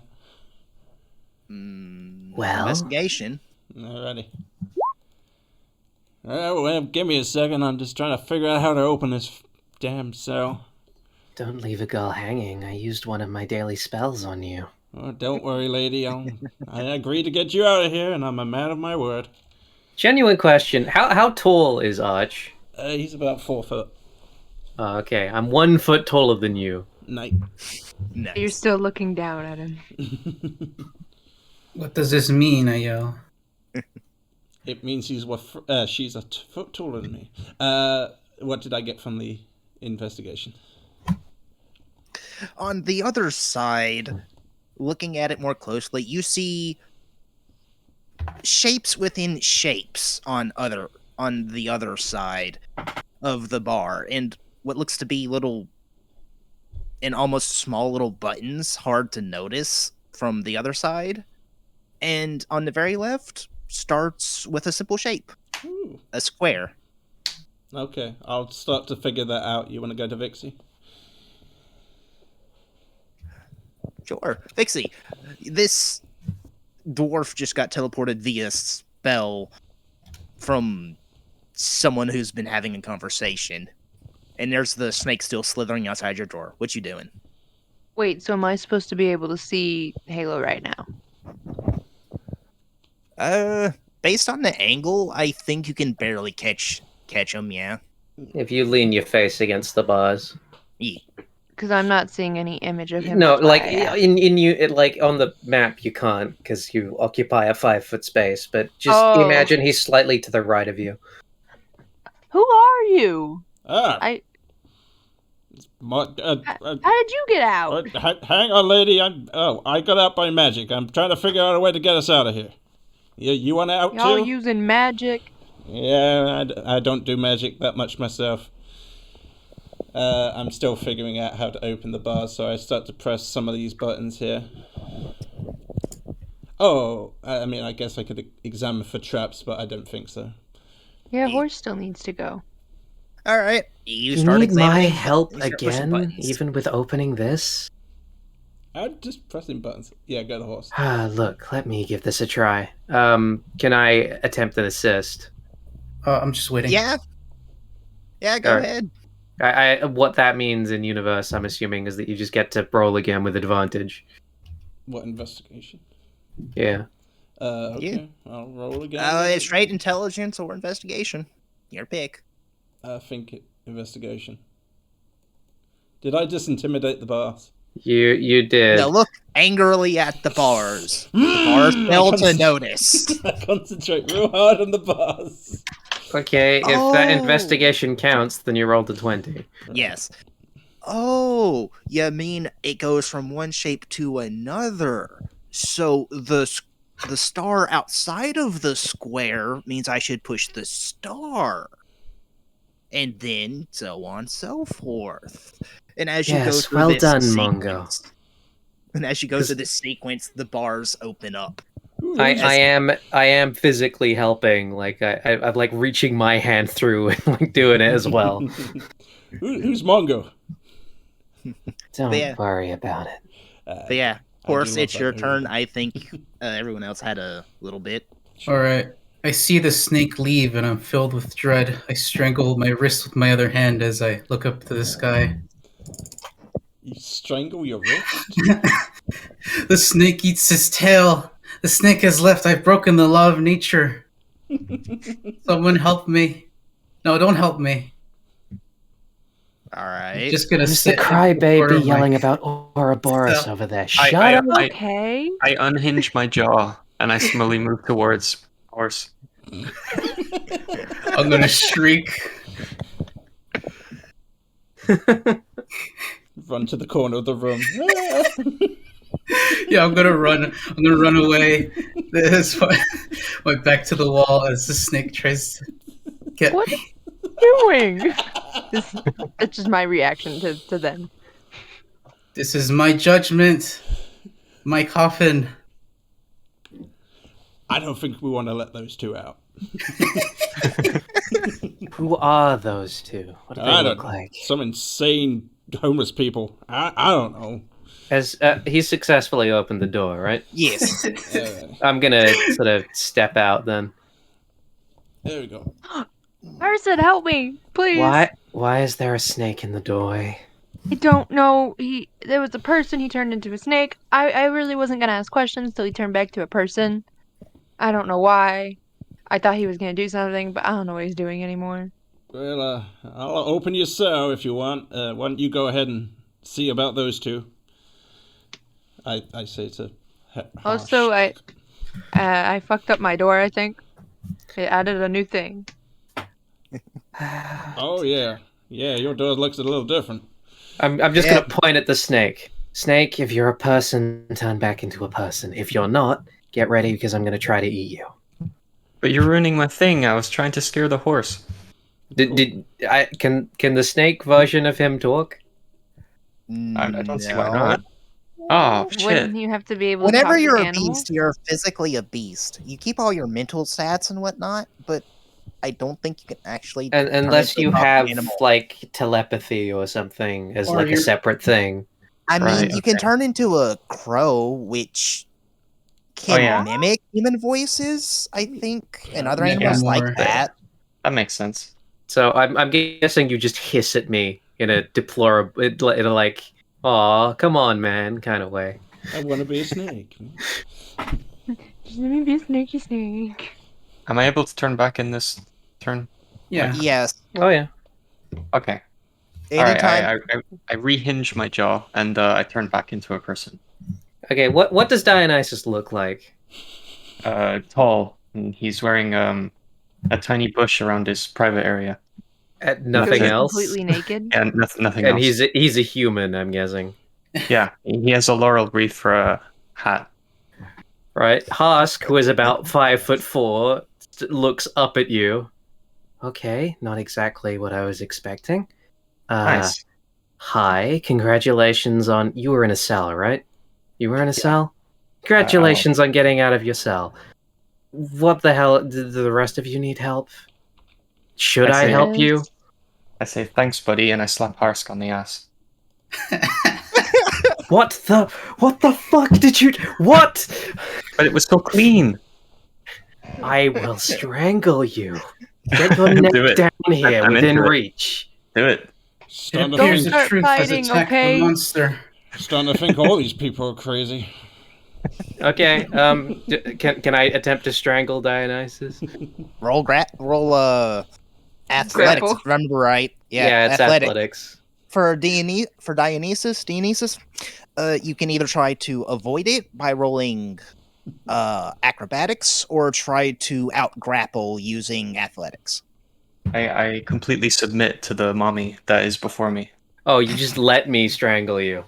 Well? Investigation. Alrighty. Well, give me a second. I'm just trying to figure out how to open this damn cell. Don't leave a girl hanging. I used one of my daily spells on you. Oh, don't worry, lady. I agreed to get you out of here, and I'm a man of my word. Genuine question. How tall is Arch? He's about 4 foot. Okay, I'm 1 foot taller than you. Night. Nice. You're still looking down at him. What does this mean? I yell. It means she's a foot taller than me. What did I get from the investigation? On the other side, looking at it more closely, you see shapes within shapes on the other side of the bar, and what looks to be little and almost small little buttons, hard to notice from the other side. And on the very left starts with a simple shape. Ooh. A square. Okay, I'll start to figure that out. You want to go to Vixie? Sure. Vixie, this dwarf just got teleported via spell from someone who's been having a conversation. And there's the snake still slithering outside your door. What you doing? Wait, so am I supposed to be able to see Halo right now? Based on the angle, I think you can barely catch him, yeah. If you lean your face against the bars. Yeah. Because I'm not seeing any image of him. No, that's why like I asked. in you, like on the map, you can't because you occupy a 5 foot space. But just Oh. imagine he's slightly to the right of you. Who are you? Ah! How What, did you get out? hang on, lady. I got out by magic. I'm trying to figure out a way to get us out of here. You want out Y'all too? using magic? Yeah, I don't do magic that much myself. I'm still figuring out how to open the bar, so I start to press some of these buttons here. Oh, I mean, I guess I could examine for traps, but I don't think so. Yeah, horse still needs to go. All right. You start need my examining, help you start pushing again, buttons. even with opening this? I'm just pressing buttons. Yeah, go to horse. Look, let me give this a try. Can I attempt an assist? I'm just waiting. Yeah. Yeah, go Alright. ahead. I what that means in universe, I'm assuming, is that you just get to roll again with advantage. What investigation? Yeah. Okay, I'll roll again. It's straight intelligence or investigation. Your pick. I think investigation. Did I just intimidate the bars? You did. Now look angrily at the bars. The bars fail to notice. I concentrate real hard on the bars. Okay, if that Oh. investigation counts, then you rolled a 20. Yes. Oh, you mean it goes from one shape to another? So the star outside of the square means I should push the star. And then so on so forth. And as you go Yes, through well this done, sequence, Mongo. And as you go through this sequence, the bars open up. I am physically helping. Like I'm like reaching my hand through and like doing it as well. Who's Mongo? Don't Yeah. worry about it. But yeah, of I course, do love it's that your movie. turn. I think everyone else had a little bit. All right. I see the snake leave, and I'm filled with dread. I strangle my wrist with my other hand as I look up to the sky. You strangle your wrist? The snake eats his tail. The snake has left. I've broken the law of nature. Someone help me. No, don't help me. All right. Just gonna Who's the sit in corner crybaby of yelling my- about Ouroboros So- over there? I- Shut I- up! Okay. I unhinge my jaw and I slowly move towards horse. I'm gonna shriek. Run to the corner of the room. Yeah, I'm gonna run. I'm gonna run away. This my back to the wall as the snake tries to get What? me. Doing? That's just my reaction to them. This is my judgment. My coffin. I don't think we want to let those two out. Who are those two? What do they I look don't like? Some insane homeless people. I don't know. As he's successfully opened the door, right? Yes. I'm gonna sort of step out then. There we go. Person, help me, please. Why is there a snake in the doorway? I don't know. There was a person. He turned into a snake. I really wasn't gonna ask questions till he turned back to a person. I don't know why. I thought he was gonna do something, but I don't know what he's doing anymore. Well, I'll open your cell if you want. Why don't you go ahead and see about those two? I say to. Also, I fucked up my door. I think it added a new thing. Oh yeah, your door looks a little different. I'm just Yeah. gonna point at the snake. Snake, if you're a person, turn back into a person. If you're not, get ready because I'm gonna try to eat you. But you're ruining my thing. I was trying to scare the horse. Can the snake version of him talk? I don't see why No. not. Oh shit! Wouldn't you have to be able to Whenever talk you're to a animals? beast, you're physically a beast. You keep all your mental stats and whatnot, but I don't think you can actually. And turn unless into a you talking have animal. like telepathy or something as Or like a you're- separate thing. I mean, Right, you can okay. turn into a crow, which can Oh, yeah. mimic human voices, I think, and other Make it animals like more- that. That makes sense. So I'm guessing you just hiss at me in a deplorable, in a like, "Aw, come on, man," kind of way. I want to be a snake. Just let me be a snaky snake. Am I able to turn back in this turn? Yeah. Yes. Oh yeah. Okay. All right. Anytime. I rehinge my jaw and I turn back into a person. Okay. What does Dionysus look like? Tall, and he's wearing a tiny bush around his private area. Nothing He's else. Completely naked. And nothing And else. he's a human, I'm guessing. Yeah, he has a laurel wreath for a hat. Right? Husk, who is about 5'4", looks up at you. Okay, not exactly what I was expecting. Nice. Hi, congratulations on... You were in a cell, right? You were in a cell? Congratulations on getting out of your cell. What the hell? Do the rest of you need help? Should I I see. help you? I say thanks, buddy, and I slap Harsk on the ass. What the fuck did you... What? But it was so clean. I will strangle you. Get your neck Do it. down here, I'm within into it. reach. Do it. It Starting to appears think, the start truth has fighting, attacked okay? the monster. starting to think all these people are crazy. Okay, can I attempt to strangle Dionysus? Roll athletics. Grapple. if I remember right? Yeah, it's athletics. For Dionysus, you can either try to avoid it by rolling acrobatics or try to out grapple using athletics. I completely submit to the mommy that is before me. Oh, you just let me strangle you.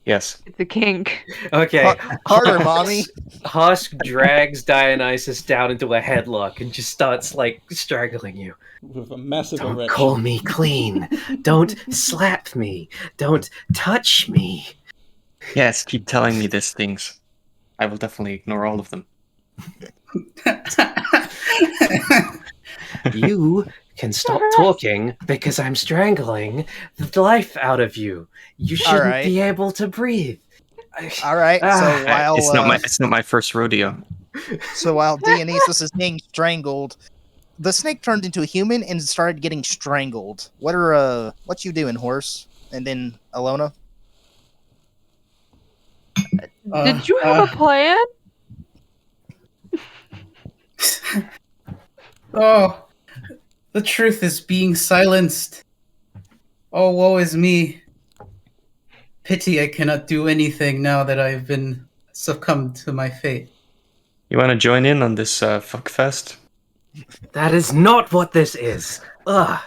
Yes. It's a kink. Okay. Harder, mommy. Husk drags Dionysus down into a headlock and just starts, like, strangling you. With a massive Don't erection. call me clean. Don't slap me. Don't touch me. Yes, keep telling me these things. I will definitely ignore all of them. You can stop talking because I'm strangling the life out of you. You shouldn't right. be able to breathe. All right. Ah, So while It's not my first rodeo. while Dionysus is being strangled, the snake turned into a human and started getting strangled. What you doing, horse? And then Alona. Did you have a plan? Oh, the truth is being silenced. Oh, woe is me. Pity I cannot do anything now that I've been succumbed to my fate. You want to join in on this fuckfest? that is not what this is. Ugh.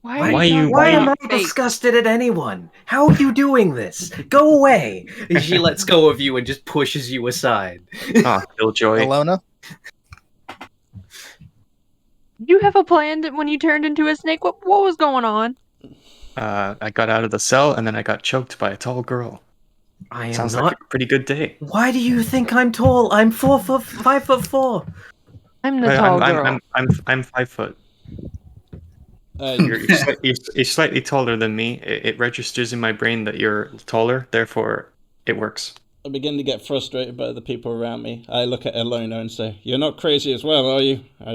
Why Why you- Why am I fate? disgusted at anyone? How are you doing this? Go away. She lets go of you and just pushes you aside. Ah, Killjoy. Alona. Did you have a plan when you turned into a snake? What was going on? I got out of the cell and then I got choked by a tall girl. I am Sounds not. like a pretty good day. Why do you think I'm tall? I'm 5'4". I'm the tall girl. I'm 5 foot. Uh, You're slightly taller than me. It registers in my brain that you're taller, therefore it works. I begin to get frustrated by the people around me. I look at Elona and say, "You're not crazy as well, are you? I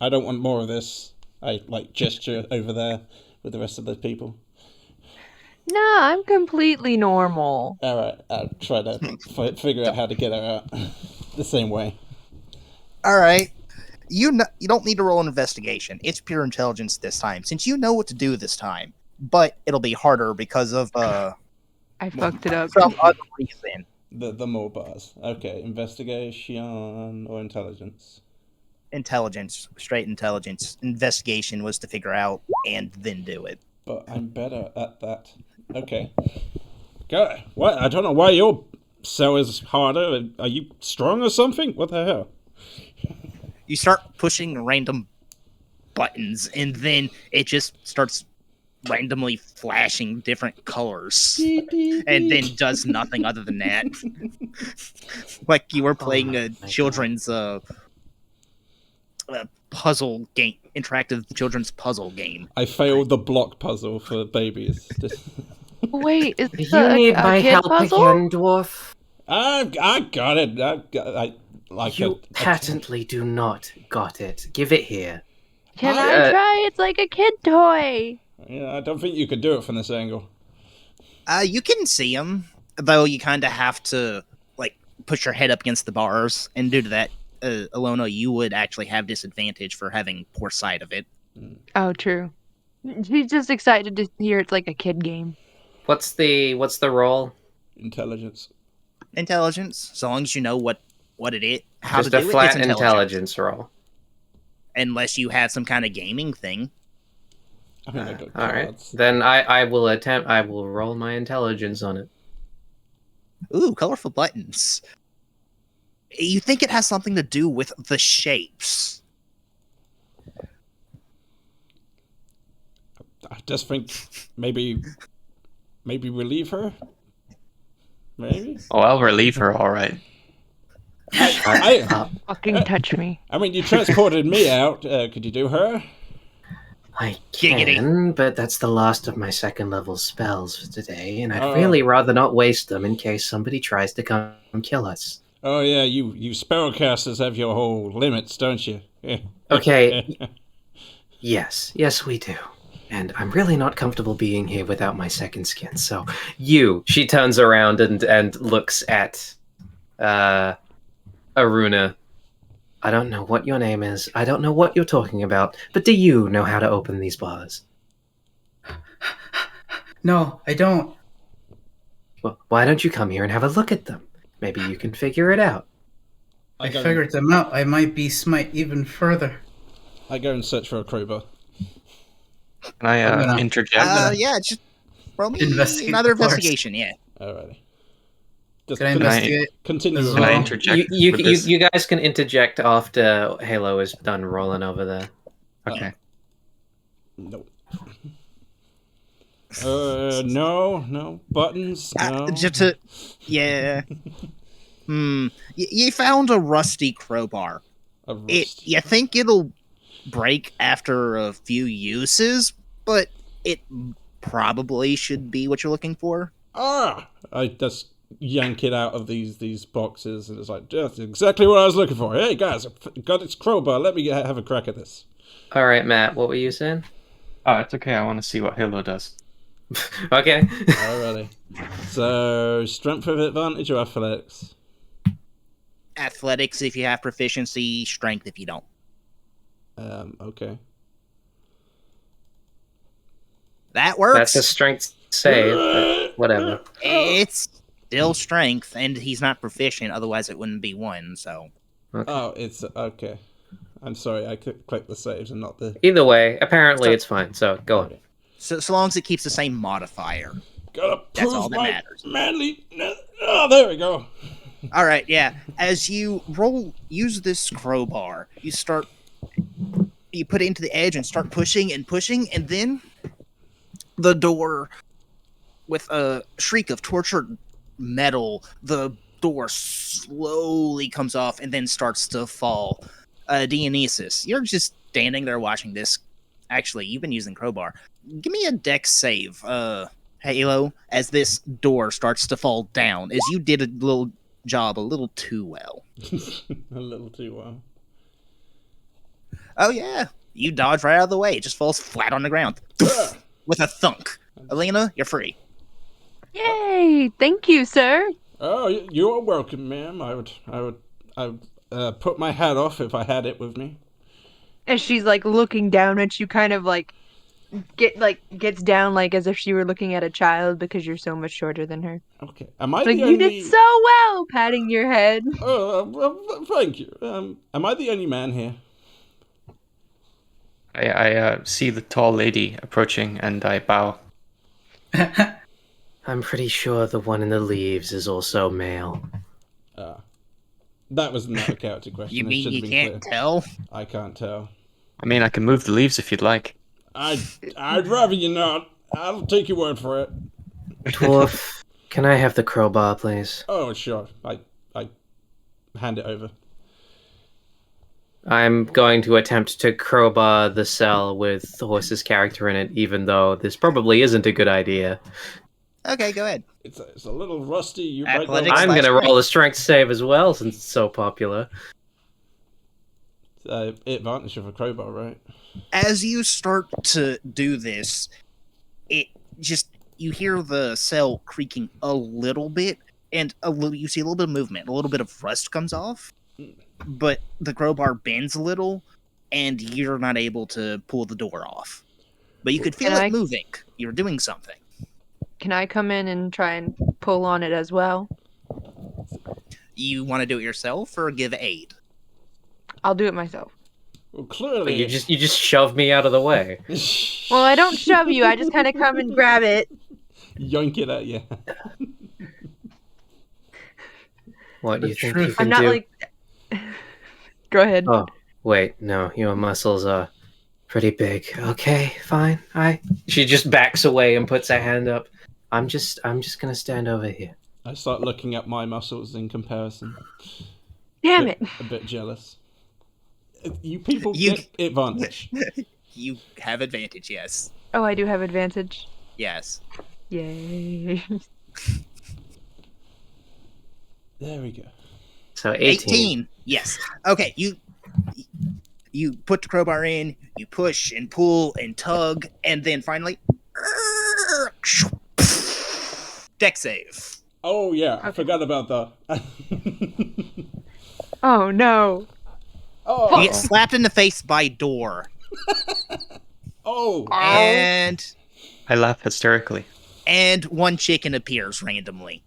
don't want more of this." I gesture over there with the rest of the people. Nah, I'm completely normal. All right, I'll try to figure out how to get her out the same way. All right. You don't need to roll an investigation. It's pure intelligence this time, since you know what to do this time. But it'll be harder because of I fucked it up. some other reason. The more bars. Okay, investigation or intelligence. Intelligence, straight intelligence. Investigation was to figure out and then do it. But I'm better at that. Okay. God, what? I don't know why your cell is harder. Are you strong or something? What the hell? You start pushing random buttons, and then it just starts randomly flashing different colors, and then does nothing other than that. Like you were playing a children's puzzle game, interactive children's puzzle game. I failed the block puzzle for babies. Wait, is Do this you need a my kid help puzzle? again, dwarf? I got it. I like You a patently do not got it. Give it here. Can I try? It's like a kid toy. Yeah, I don't think you could do it from this angle. You can see them, though you kind of have to like push your head up against the bars, and due to that, Alona, you would actually have disadvantage for having poor sight of it. Oh, true. She's just excited to hear it's like a kid game. What's the roll? Intelligence. Intelligence, so long as you know what it is, how Just to a do flat it, it's intelligence roll. Unless you have some kind of gaming thing. I mean, I got All right. cards. Then I will attempt. I will roll my intelligence on it. Ooh, colorful buttons. You think it has something to do with the shapes? I just think maybe relieve her. Maybe. Oh, I'll relieve her, all right. I Fucking touch me. I mean, you transported me out. Could you do her? I Giggity. can, but that's the last of my second level spells for today, and I'd Oh. really rather not waste them in case somebody tries to come kill us. Oh yeah, you spellcasters have your whole limits, don't you? Okay. Yes, we do. And I'm really not comfortable being here without my second skin. So she turns around and looks at Aruna. I don't know what your name is. I don't know what you're talking about. But do you know how to open these bars? No, I don't. Well, why don't you come here and have a look at them? Maybe you can figure it out. I figured them out. I might be smite even further. I go and search for a crowbar. Can I interject? Yeah, just roll me Investigate another the bars. investigation, yeah. Alrighty. Just Can I investigate? continue. as Can I well? interject? You with this? you guys can interject after Halo is done rolling over there. Okay. Nope. No buttons. No. Just to, yeah. You found a rusty crowbar. You think it'll break after a few uses, but it probably should be what you're looking for. I just yank it out of these boxes, and it's like, that's exactly what I was looking for. Hey guys, I've got its crowbar. Let me have a crack at this. All right, Matt, what were you saying? Oh, it's okay. I want to see what Halo does. Okay. Alrighty. So, strength with advantage or athletics? Athletics if you have proficiency, strength if you don't. Okay. That works. That's a strength save, but whatever. It's still strength, and he's not proficient, otherwise it wouldn't be 1, so... Okay. Oh, it's... Okay. I'm sorry, I clicked the saves and not the... Either way, apparently it's fine, so go on. So long as it keeps the same modifier. Gotta That's prove all that my matters. manly... Oh, there we go. Alright, yeah. As you use this crowbar, you put it into the edge and start pushing, and then the door, with a shriek of tortured metal, the door slowly comes off and then starts to fall. Dionysus, you're just standing there watching this. Actually, you've been using crowbar. Give me a dex save, Halo, as this door starts to fall down, as you did a little job a little too well. A little too well. Oh yeah, you dodge right out of the way. It just falls flat on the ground with a thunk. Elena, you're free. Yay! Thank you, sir. Oh, you are welcome, ma'am. I would put my hat off if I had it with me. And she's like looking down at you, kind of like gets down like as if she were looking at a child because you're so much shorter than her. Okay. Am I Like, the you only... did so well, patting your head. Oh, well, thank you. Am I the only man here? I see the tall lady approaching, and I bow. I'm pretty sure the one in the leaves is also male. That was not a character question. You It mean should you have been can't clear. tell? I can't tell. I mean, I can move the leaves if you'd like. I'd rather you not. I'll take your word for it. Dwarf, can I have the crowbar, please? Oh, sure. I hand it over. I'm going to attempt to crowbar the cell with the horse's character in it, even though this probably isn't a good idea. Okay, go ahead. It's a little rusty. You might Athletics. know. I'm going to roll a strength save as well, since it's so popular. Advantage of a crowbar, right? As you start to do this, you hear the cell creaking a little bit, and you see a little bit of movement. A little bit of rust comes off, but the crowbar bends a little, and you're not able to pull the door off. But you could feel it moving. You're doing something. Can I come in and try and pull on it as well? You want to do it yourself or give aid? I'll do it myself. Well, clearly. Wait, you just shoved me out of the way. Well, I don't shove you. I just kind of come and grab it. Yoink it at you. What do you think you truth. can I'm not do? like. Go ahead. Oh, wait, no, your muscles are pretty big. Okay, fine. She just backs away and puts her hand up. I'm just gonna stand over here. I start looking at my muscles in comparison. Damn it. A bit jealous. You people get advantage. You have advantage, yes. Oh, I do have advantage. Yes. Yay. There we go. So 18. Yes. Okay, you put the crowbar in, you push and pull and tug, and then finally... Deck save. Oh, yeah. I forgot about that. Oh, no. Oh. You get slapped in the face by door. Oh. And I laugh hysterically. one chicken appears randomly.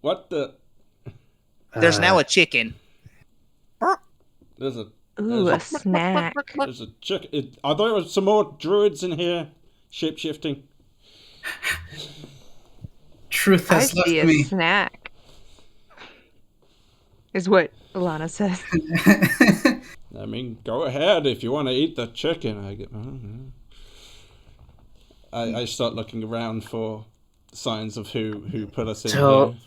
What the? There's now a chicken. There's a Ooh, a snack. there's a chicken. Are there some more druids in here? Shape-shifting. Truth I has left see a me. snack. Is what Alana says. I mean, go ahead if you want to eat the chicken. I start looking around for signs of who put us in So- here.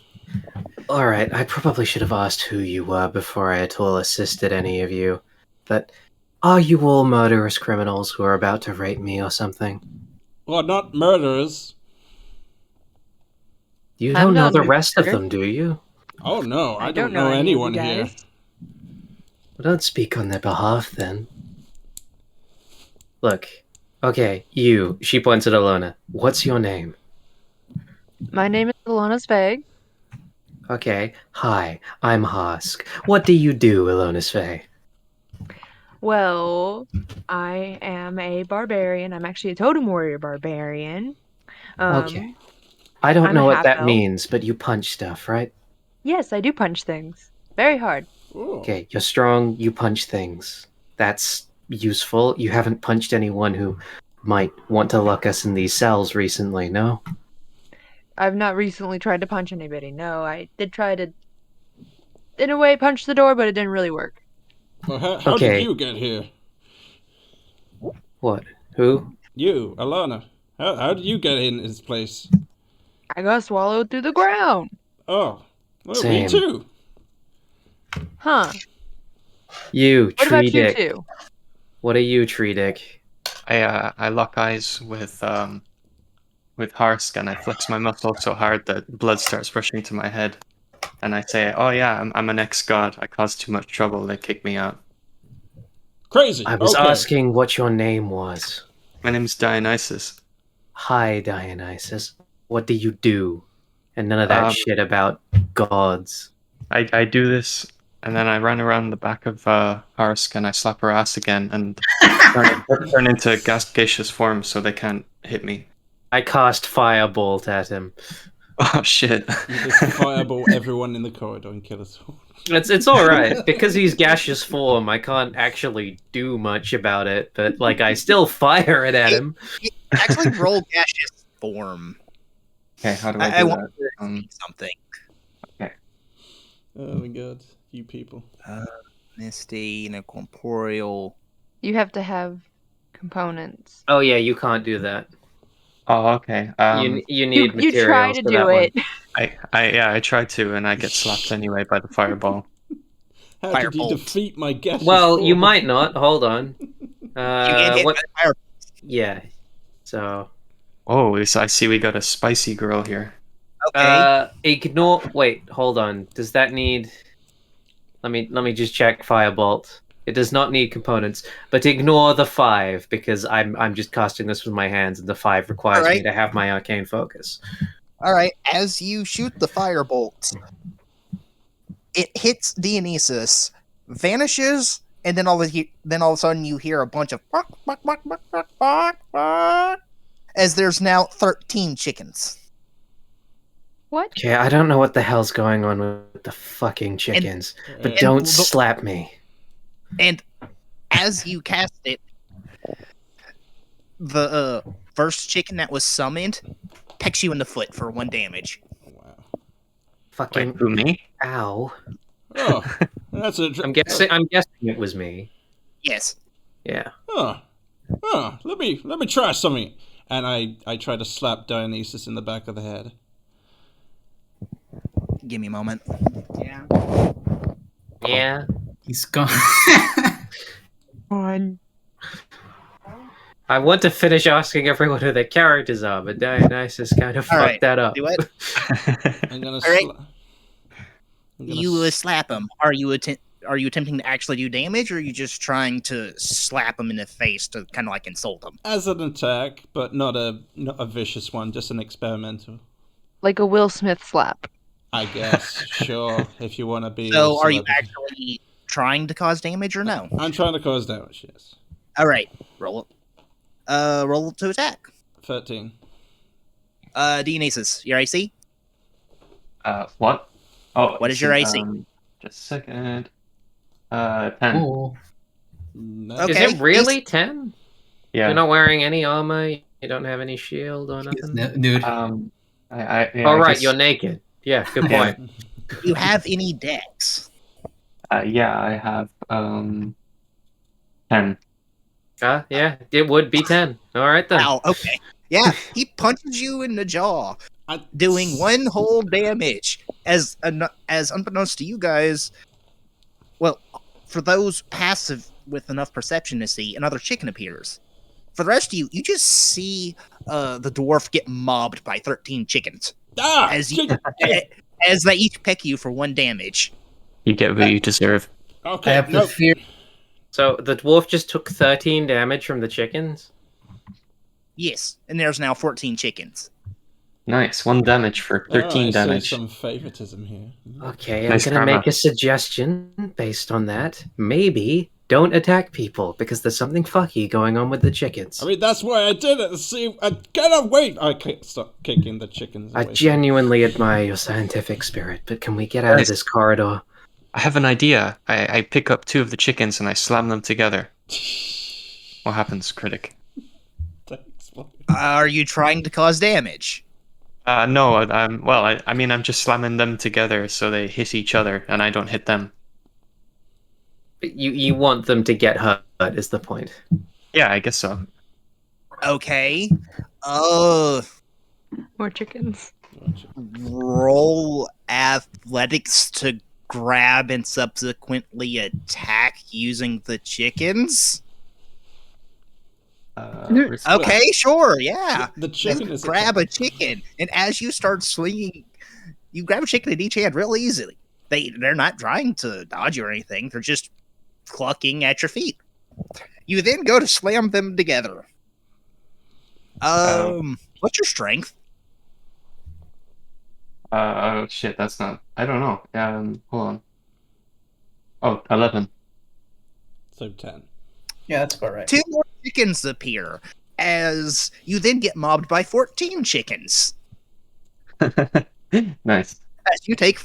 Alright, I probably should have asked who you were before I at all assisted any of you. But are you all murderous criminals who are about to rape me or something? Well, not murderers. You I'm don't know not the a rest of murderer. them, do you? Oh no, I don't know know any of you anyone here. guys. Well, don't speak on their behalf, then. Look, okay, you, she points at Alona. What's your name? My name is Ilona Sveg. Okay, hi, I'm Hask. What do you do, Ilona Svei? Well, I am a barbarian. I'm actually a totem warrior barbarian. Okay. I don't I'm know a what that half-elf. means, but you punch stuff, right? Yes, I do punch things. Very hard. Oh. Okay, you're strong, you punch things. That's useful. You haven't punched anyone who might want to lock us in these cells recently, no? I've not recently tried to punch anybody. No, I did try to, in a way, punch the door, but it didn't really work. Well, how did Okay. you get here? What? Who? You, Alana. How did you get in this place? I got swallowed through the ground. Oh, well, Same. me too. Huh. You, What tree about you dick. two? What are you, tree dick? I lock eyes with Harsk and I flex my muscle so hard that blood starts rushing to my head. And I say, "Oh yeah, I'm an ex-god. I caused too much trouble. They kicked me out. Crazy. I was okay. asking what your name was. My name's Dionysus." Hi, Dionysus. What do you do? And none of that shit about gods. I do this, and then I run around the back of Harsk and I slap her ass again and turn into gaseous form so they can't hit me. I cast Firebolt at him. Oh shit! You just fireball everyone in the corridor and kill us all. It's alright. Because he's gaseous form, I can't actually do much about it, but like I still fire it at him. Actually, roll gaseous form. Okay, how do I do I want that? to see something. Oh my god, you people. Misty, corporeal. You have to have components. Oh yeah, you can't do that. Oh, okay. You need You try materials to for do that one. it. I try to, and I get slapped anyway by the fireball. How did you Firebolt. defeat my gaseous Well, you form? might not. Hold on. You get hit What? by the fire. Yeah. So. Oh, I see we got a spicy girl here. Okay. Ignore. Wait. Hold on. Does that need? Let me just check. Firebolt. It does not need components, but ignore the 5 because I'm just casting this with my hands, and the 5 requires me Alright. to have my arcane focus. All right. As you shoot the firebolt, it hits Dionysus, vanishes, and then all of a sudden you hear a bunch of bark, bark, bark, bark, bark, bark, bark, as there's now 13 chickens. What? Okay, I don't know what the hell's going on with the fucking chickens, but And don't the- slap me. And as you cast it, the first chicken that was summoned pecks you in the foot for 1 damage. Wow. Fucking Wait, who, me? ow! Oh, that's a. I'm guessing it was me. Yes. Yeah. Let me try something. And I try to slap Dionysus in the back of the head. Give me a moment. Yeah. Yeah. He's gone. On. I want to finish asking everyone who their characters are, but Dionysus kind of fucked Alright, that up. Do it. I'm gonna. Alright. I'm gonna You slap him. Are you attempting to actually do damage, or are you just trying to slap him in the face to kind of like insult him? as an attack, but not a vicious one, just an experimental. Like a Will Smith slap. I guess. Sure, if you want to be. So, a are you celebrity. actually trying to cause damage or no? I'm trying to cause damage. Yes. All right, roll it. Roll to attack. 13. Dionysus, your AC? What? Oh, What is your AC? Just a second. 10. Ooh. No. Okay. Is it really 10? Yeah. You're not wearing any armor. You don't have any shield or He's nothing. nude. Yeah, Oh I right, guess- you're naked. Yeah, good Yeah. point. Do you have any dex? Yeah, I have 10. Yeah, it would be 10. All right then. Wow, okay. Yeah, he punches you in the jaw, I- doing 1 whole damage. as unbeknownst to you guys, well, for those passive with enough perception to see, another chicken appears. For the rest of you, you just see the dwarf get mobbed by 13 chickens as they each peck you for 1 damage. You get what you deserve. Okay, I have the fear. So the dwarf just took 13 damage from the chickens? Yes, and there's now 14 chickens. Nice. 1 damage for 13 I damage. see some favoritism here. Okay, Nice I'm gonna karma. make a suggestion based on that. Maybe don't attack people because there's something fucky going on with the chickens. I mean, that's why I did it. See, I cannot wait. I can't stop kicking the chickens I away. genuinely admire your scientific spirit, but can we get out of this corridor? I have an idea. I pick up 2 of the chickens and I slam them together. What happens, critic? Thanks, Mike. Are you trying to cause damage? No, I'm just slamming them together so they hit each other and I don't hit them. You want them to get hurt, is the point. Yeah, I guess so. Okay. More chickens. Roll athletics to grab and subsequently attack using the chickens. Okay, sure, yeah. The chicken You is grab a chicken, and as you start swinging, you grab a chicken in each hand real easily. They're not trying to dodge you or anything. They're just clucking at your feet. You then go to slam them together. What's your strength? Oh shit, that's not. I don't know. Hold on. Oh, 11. So 10. Yeah, that's about right. 2 more chickens appear as you then get mobbed by 14 chickens. Nice. As you take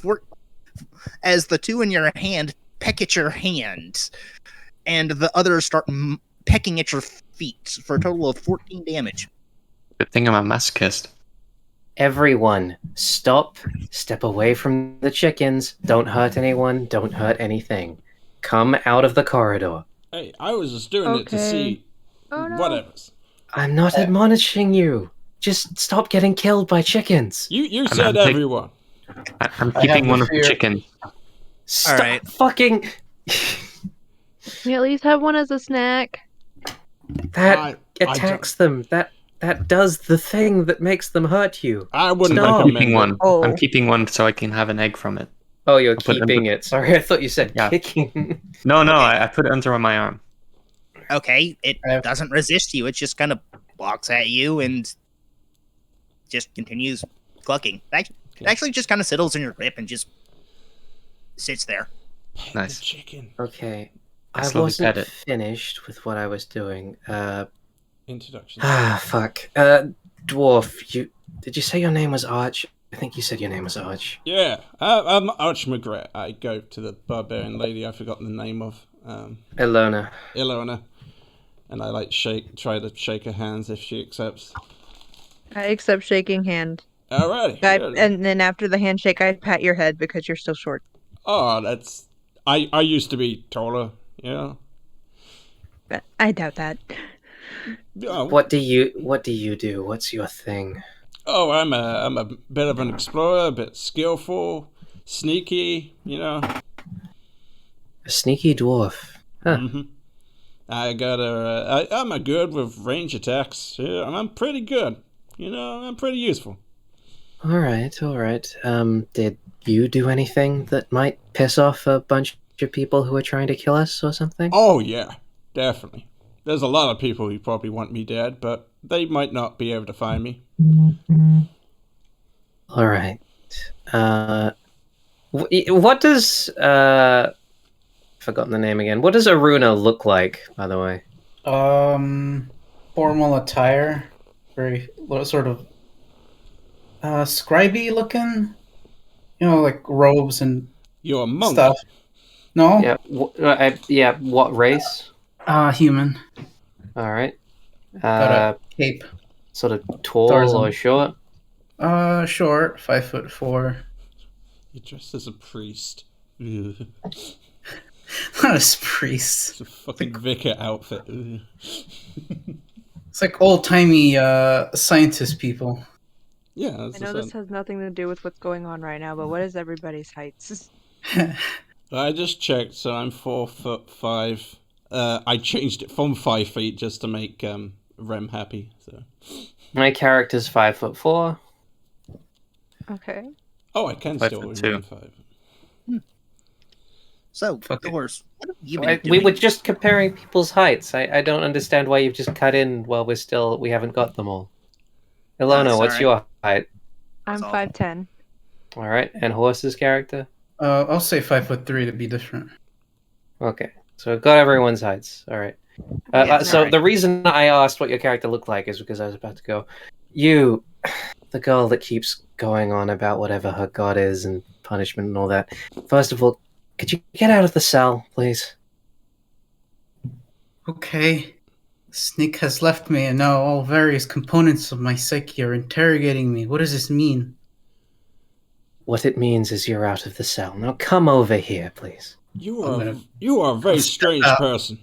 as the 2 in your hand peck at your hand, and the others start pecking at your feet for a total of 14 damage. Good thing I'm a masochist. Everyone, stop. Step away from the chickens. Don't hurt anyone. Don't hurt anything. Come out of the corridor. Hey, I was just doing it to Okay. see Oh no. whatevers. I'm not admonishing you. Just stop getting killed by chickens. You said taking- everyone. I'm I keeping have one the of the fear. chickens. Stop right. fucking... We at least have one as a snack. That I attacks them. That does the thing that makes them hurt you. I wouldn't Stop. I'm recommend keeping it. one. Oh. I'm keeping one so I can have an egg from it. Oh, you're put them- keeping it. Sorry, I thought you said Yeah. kicking. No, I put it under my arm. Okay, it doesn't resist you. It just kind of walks at you and just continues clucking. It actually just kind of settles in your grip and just sits there. Nice. The chicken. Okay. I I slowly wasn't pet it. finished with what I was doing. Introduction. Fuck. Dwarf, did you say your name was Arch? I think you said your name was Arch. Yeah, I'm Arch McGrath. I go to the barbarian lady I've forgotten the name of, Ilona. Ilona, and I try to shake her hands if she accepts. I accept shaking hand. Alrighty. And then after the handshake, I pat your head because you're still short. Oh, that's. I used to be taller. Yeah. But I doubt that. Oh, What do you do? What's your thing? oh, I'm a bit of an explorer, a bit skillful, sneaky. You know. A sneaky dwarf. Huh. hmm I got I'm a good with range attacks. Yeah, I'm pretty good. You know, I'm pretty useful. All right. Did you do anything that might piss off a bunch of people who are trying to kill us or something? Oh yeah, definitely. There's a lot of people who probably want me dead, but they might not be able to find me. All right. What does forgotten the name again? What does Aruna look like, by the way? Formal attire, very sort of scribey looking. You know, like robes and You're a monk. stuff. No, Yeah. What race? Human. All right. Got a cape. Sort of tall Tarzan. or short? Short, 5'4". You're dressed as a priest. Ugh. Not a priest. It's a fucking vicar outfit. Ugh. It's like old timey scientist people. Yeah, I that's know this has nothing to do with what's going on right now, but what is everybody's heights? I just checked, so I'm 4'5". I changed it from 5 feet just to make Rem happy. So. My character's 5'4". Okay. Oh, I can 5'2". still remain 5. So, Fuck it. Doors, what have you been We doing? were just comparing people's heights. I don't understand why you've just cut in while we haven't got them all. Ilona, what's sorry. your height? I'm That's 5'10". All right, and Horse's character? I'll say 5'3" to be different. Okay, so I've got everyone's heights. All right. Yes, So alright. the reason I asked what your character looked like is because I was about to go, you, the girl that keeps going on about whatever her god is and punishment and all that. First of all, could you get out of the cell, please? Okay. Snake has left me, and now all various components of my psyche are interrogating me. What does this mean? What it means is you're out of the cell. Now come over here, please. You I'm are gonna- you are a very step strange out. person.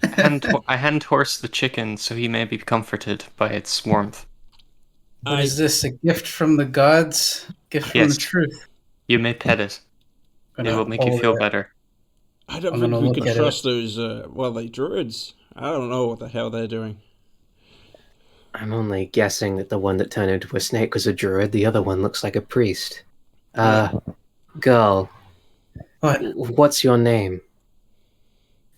I hand Horse the chicken so he may be comforted by its warmth. What is this? A gift from the gods? Gift from Yes. the truth? You may pet it. It Gonna will make you hold feel it. better. I don't I'm think gonna we look can at it. trust those. They druids. I don't know what the hell they're doing. I'm only guessing that the one that turned into a snake was a druid. The other one looks like a priest. Girl, What? what's your name?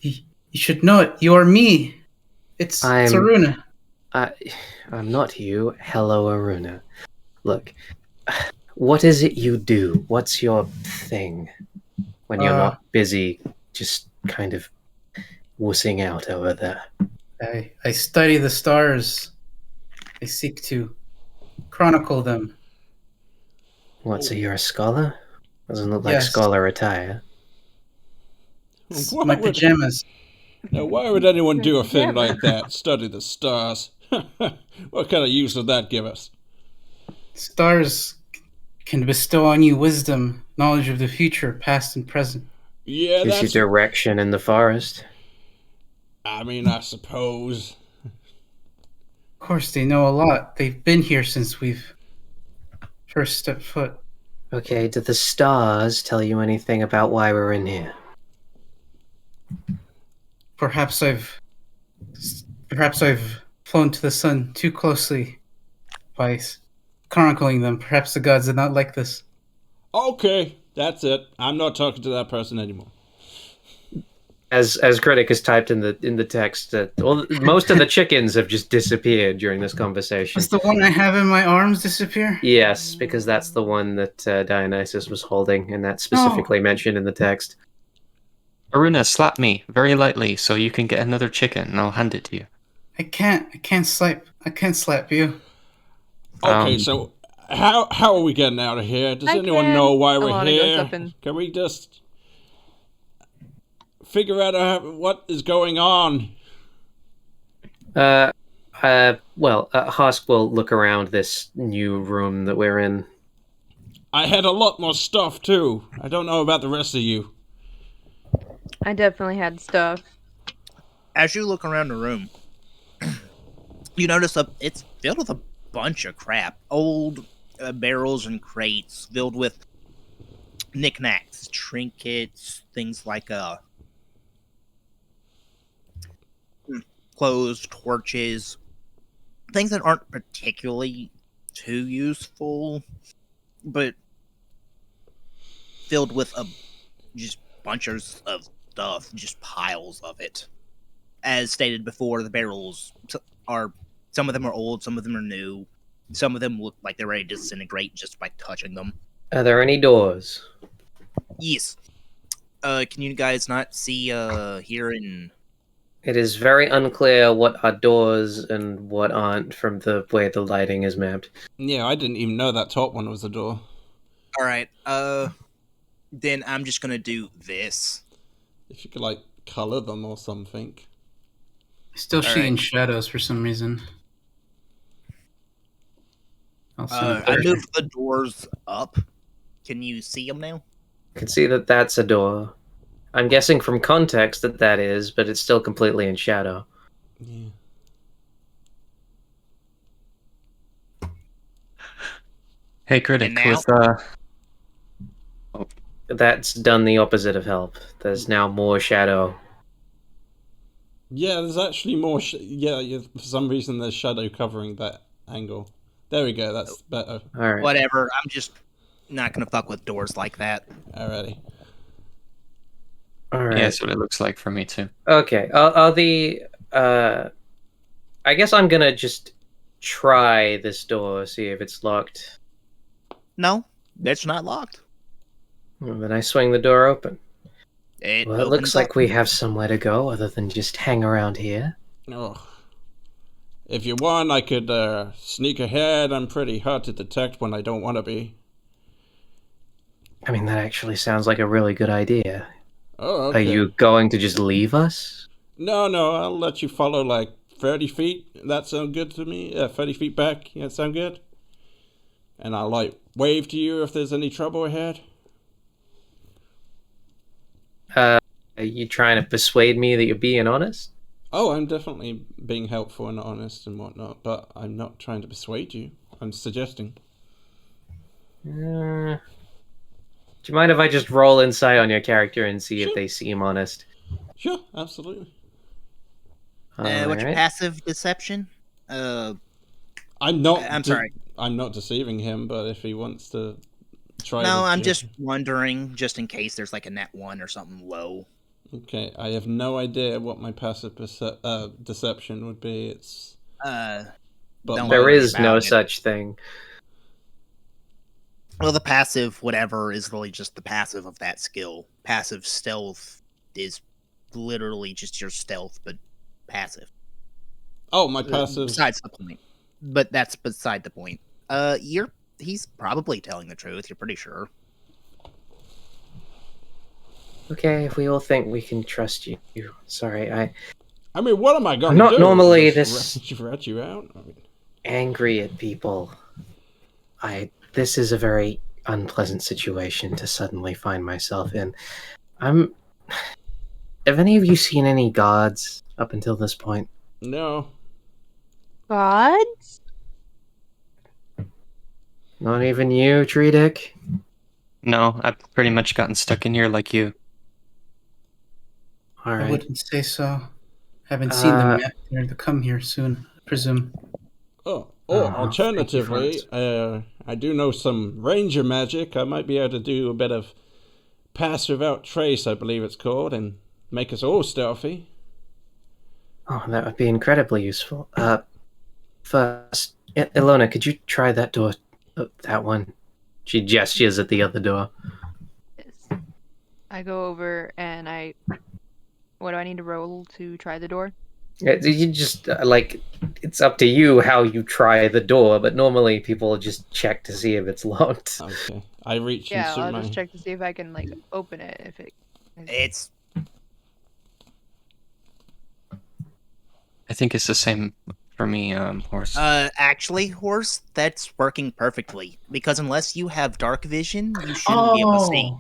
You should know it. You are me. It's Aruna. I'm not you. Hello, Aruna. Look, what is it you do? What's your thing when you're not busy just kind of wussing out over there? I study the stars. I seek to chronicle them. What, so you're a scholar? Doesn't look like Yes. scholar attire. It's Why my would- pajamas. Now, why would anyone do a thing Yeah. like that? Study the stars. What kind of use would that give us? Stars can bestow on you wisdom, knowledge of the future, past and present. Yeah, Gives you that's. direction in the forest. I mean, I suppose. Of course, they know a lot. They've been here since we've first stepped foot. Okay, do the stars tell you anything about why we're in here? Perhaps I've flown to the sun too closely by chronicling them. Perhaps the gods did not like this. Okay, that's it. I'm not talking to that person anymore. As Critic has typed in the text, most of the chickens have just disappeared during this conversation. Does the one I have in my arms disappear? Yes, because that's the one that Dionysus was holding, and that's specifically mentioned in the text. Aruna, slap me very lightly so you can get another chicken, and I'll hand it to you. I can't slap you. Okay, so how are we getting out of here? Does I anyone can. know why we're Alana goes here? up and- Can we just figure out what is going on? Husk will look around this new room that we're in. I had a lot more stuff too. I don't know about the rest of you. I definitely had stuff. As you look around the room, you notice it's filled with a bunch of crap. Old barrels and crates filled with knickknacks, trinkets, things like clothes, torches, things that aren't particularly too useful, but filled with just bunches of stuff, just piles of it. As stated before, the barrels some of them are old, some of them are new, some of them look like they're ready to disintegrate just by touching them. Are there any doors? Yes. Can you guys not see here in? It is very unclear what are doors and what aren't from the way the lighting is mapped. Yeah, I didn't even know that top one was a door. All right. Then I'm just gonna do this. If you could like color them or something. I still see Alright. in shadows for some reason. I'll send a I picture. moved the doors up. Can you see them now? I can see that that's a door. I'm guessing from context that is, but it's still completely in shadow. Yeah. Hey, critic, And now- That's done the opposite of help. There's now more shadow. Yeah, there's actually more. Yeah, for some reason there's shadow covering that angle. There we go. That's better. All right. Whatever. I'm just not gonna fuck with doors like that. Alrighty. All right. Yeah, that's what it looks like for me too. Okay. Are the I guess I'm gonna just try this door, see if it's locked. No, it's not locked. Well, then I swing the door open. It Well, it looks opens like up. we have somewhere to go other than just hang around here. Oh. If you want, I could sneak ahead. I'm pretty hard to detect when I don't want to be. I mean, that actually sounds like a really good idea. Oh, okay. Are you going to just leave us? No, I'll let you follow like 30 feet. That sound good to me? 30 feet back. Yeah, that sound good? And I'll like wave to you if there's any trouble ahead. Are you trying to persuade me that you're being honest? Oh, I'm definitely being helpful and honest and whatnot, but I'm not trying to persuade you. I'm suggesting. Do you mind if I just roll insight on your character and see Sure. if they seem honest? Sure, absolutely. What's your Alright. passive deception? I'm not. I'm sorry. I'm not deceiving him, but if he wants to try. No, to I'm do- just wondering, just in case there's like a net 1 or something low. Okay, I have no idea what my passive deception would be. It's. Don't But There worry is no about it. such thing. Well, the passive, whatever, is really just the passive of that skill. Passive stealth is literally just your stealth, but passive. Oh, my passive. Besides the point. But that's beside the point. He's probably telling the truth, you're pretty sure. Okay, if we all think we can trust you. Sorry, I mean, what am I going I'm to not do? normally Just rat you out? I mean, angry at people. This is a very unpleasant situation to suddenly find myself in. Have any of you seen any gods up until this point? no. Gods? Not even you, Tree Dick? No, I've pretty much gotten stuck in here like you. I Alright. wouldn't say so. Haven't seen them yet. They're to come here soon, I presume. Oh, thank you for alternatively, I do know some ranger magic. I might be able to do a bit of pass without trace, I believe it's called, and make us all stealthy. Oh, that would be incredibly useful. First, Ilona, could you try that door? That one. She gestures at the other door. Yes. I go over and I. What do I need to roll to try the door? You just, it's up to you how you try the door, but normally people just check to see if it's locked. Okay. I reach Yeah, into I'll my... just check to see if I can open it. If it. It's I think it's the same for me, Horse. actually, Horse, that's working perfectly. Because unless you have dark vision, you shouldn't be able to see.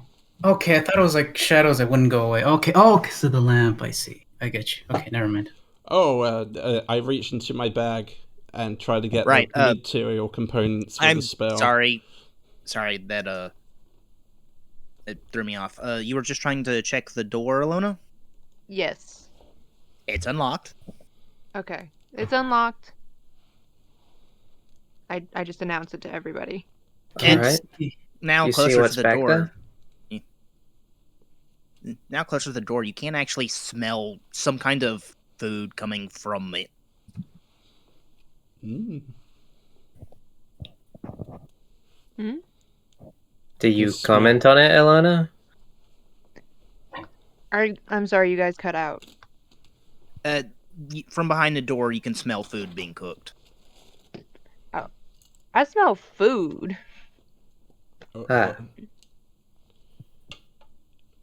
Okay, I thought it was like shadows that wouldn't go away. Okay, oh, because of the lamp, I see. I get you. Okay, never mind. I reach into my bag and try to get Right, the material components for I'm the spell. sorry that it threw me off. You were just trying to check the door, Alona? Yes. It's unlocked. Okay. It's unlocked. I just announced it to everybody. And Alright. now You see closer what's to the back door. there? Now closer to the door, you can actually smell some kind of food coming from it. Mm. Do you Yes, comment on it, Ilona? I'm sorry, you guys cut out. From behind the door, you can smell food being cooked. I smell food. Ah.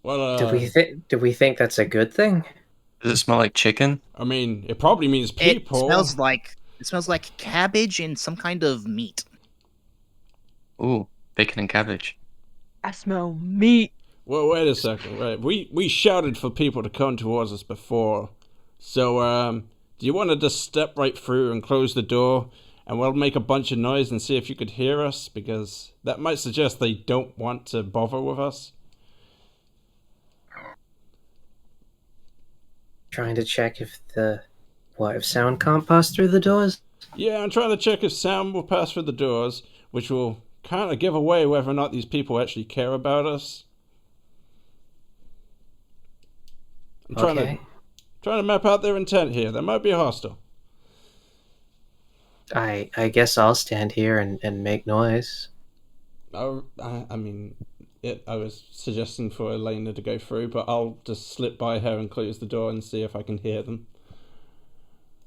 Well, Do we think that's a good thing? Does it smell like chicken? I mean, it probably means people. It smells like cabbage and some kind of meat. Ooh, bacon and cabbage. I smell meat. Well, wait a second. Right, we shouted for people to come towards us before. So, do you want to just step right through and close the door, and we'll make a bunch of noise and see if you could hear us, because that might suggest they don't want to bother with us. Trying to check if if sound can't pass through the doors? Yeah, I'm trying to check if sound will pass through the doors, which will kind of give away whether or not these people actually care about us. I'm trying to map out their intent here. They might be hostile. I guess I'll stand here and make noise. I mean, I was suggesting for Elena to go through, but I'll just slip by her and close the door and see if I can hear them.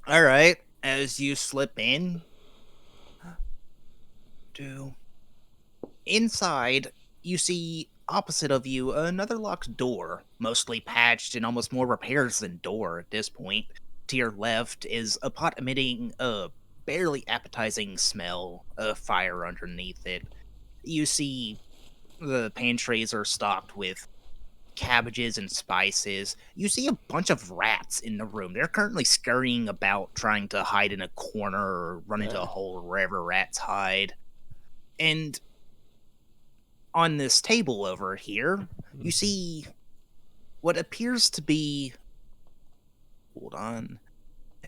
All right. As you slip in, inside, you see opposite of you another locked door, mostly patched and almost more repairs than door at this point. To your left is a pot emitting a barely appetizing smell of fire underneath it. You see the pantries are stocked with cabbages and spices. You see a bunch of rats in the room. They're currently scurrying about, trying to hide in a corner or run into a hole or wherever rats hide. And on this table over here, you see what appears to be... Hold on.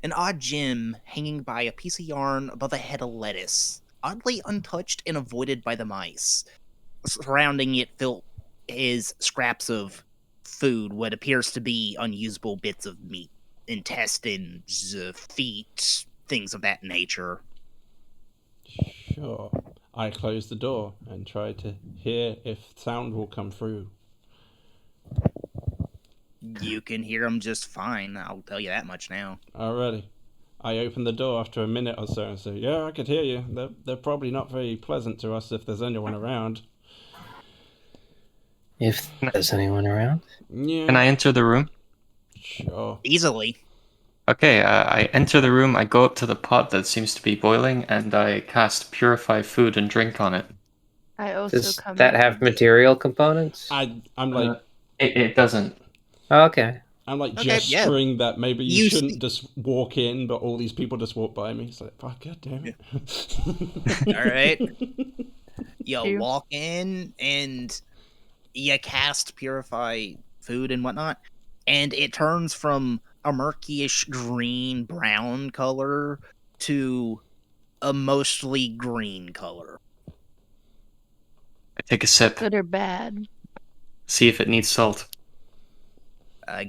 An odd gem hanging by a piece of yarn above a head of lettuce, oddly untouched and avoided by the mice. Surrounding it is scraps of food, what appears to be unusable bits of meat, intestines, feet, things of that nature. Sure. I close the door and try to hear if sound will come through. You can hear them just fine, I'll tell you that much now. Alrighty. I open the door after a minute or so and say, yeah, I could hear you. They're probably not very pleasant to us if there's anyone around. If there's anyone around. Yeah. Can I enter the room? Sure. Easily. Okay, I enter the room, I go up to the pot that seems to be boiling, and I cast Purify Food and Drink on it. I also Does come that in. have material components? I'm like It doesn't. Okay. I'm like Okay, yeah. gesturing that maybe you You shouldn't just walk in, but all these people just walk by me. It's like, oh, god damn it. All right. You You. walk in and you cast Purify Food and whatnot, and it turns from a murkyish green-brown color to a mostly green color. I take a sip, Good or bad? see if it needs salt.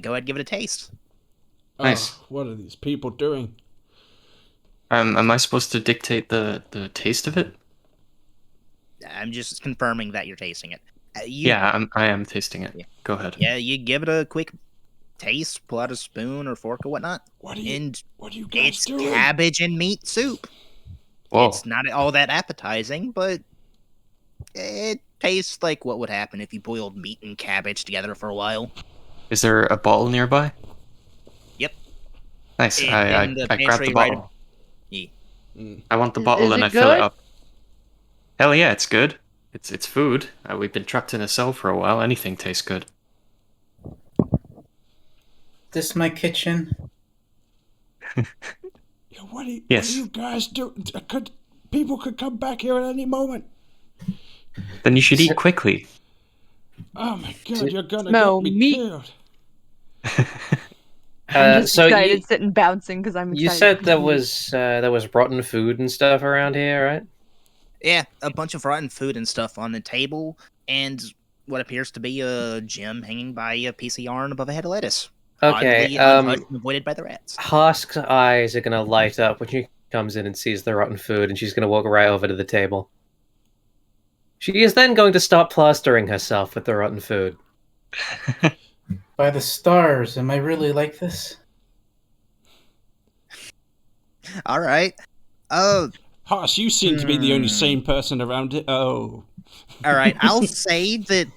Go ahead, give it a taste. Nice. Oh, what are these people doing? Am I supposed to dictate the taste of it? I'm just confirming that you're tasting it. I am tasting it. Yeah. Go ahead. Yeah, you give it a quick taste, pull out a spoon or fork or whatnot, What are and you guys it's doing? cabbage and meat soup. Whoa. It's not all that appetizing, but it tastes like what would happen if you boiled meat and cabbage together for a while. Is there a bottle nearby? Yep. Nice. In I the grab the pantry right bottle. Yeah. I want the Is bottle and it I fill it good? up. Hell yeah, it's good. It's food. We've been trapped in a cell for a while. Anything tastes good. This my kitchen. Yo, what are Yes. you guys doing? People could come back here at any moment. Then you should eat quickly. Oh my god, you're gonna Smell get me meat. killed. I'm just so excited, you, sitting bouncing because I'm excited. you said to there eat. was rotten food and stuff around here, right? Yeah, a bunch of rotten food and stuff on the table, and what appears to be a gem hanging by a piece of yarn above a head of lettuce. Okay. Oddly untouched and avoided by the rats. Hask's eyes are gonna light up when she comes in and sees the rotten food, and she's gonna walk right over to the table. She is then going to start plastering herself with the rotten food. By the stars, am I really like this? All right. Oh, Haas, you seem to be the only sane person around it. Oh. all right. I'll say that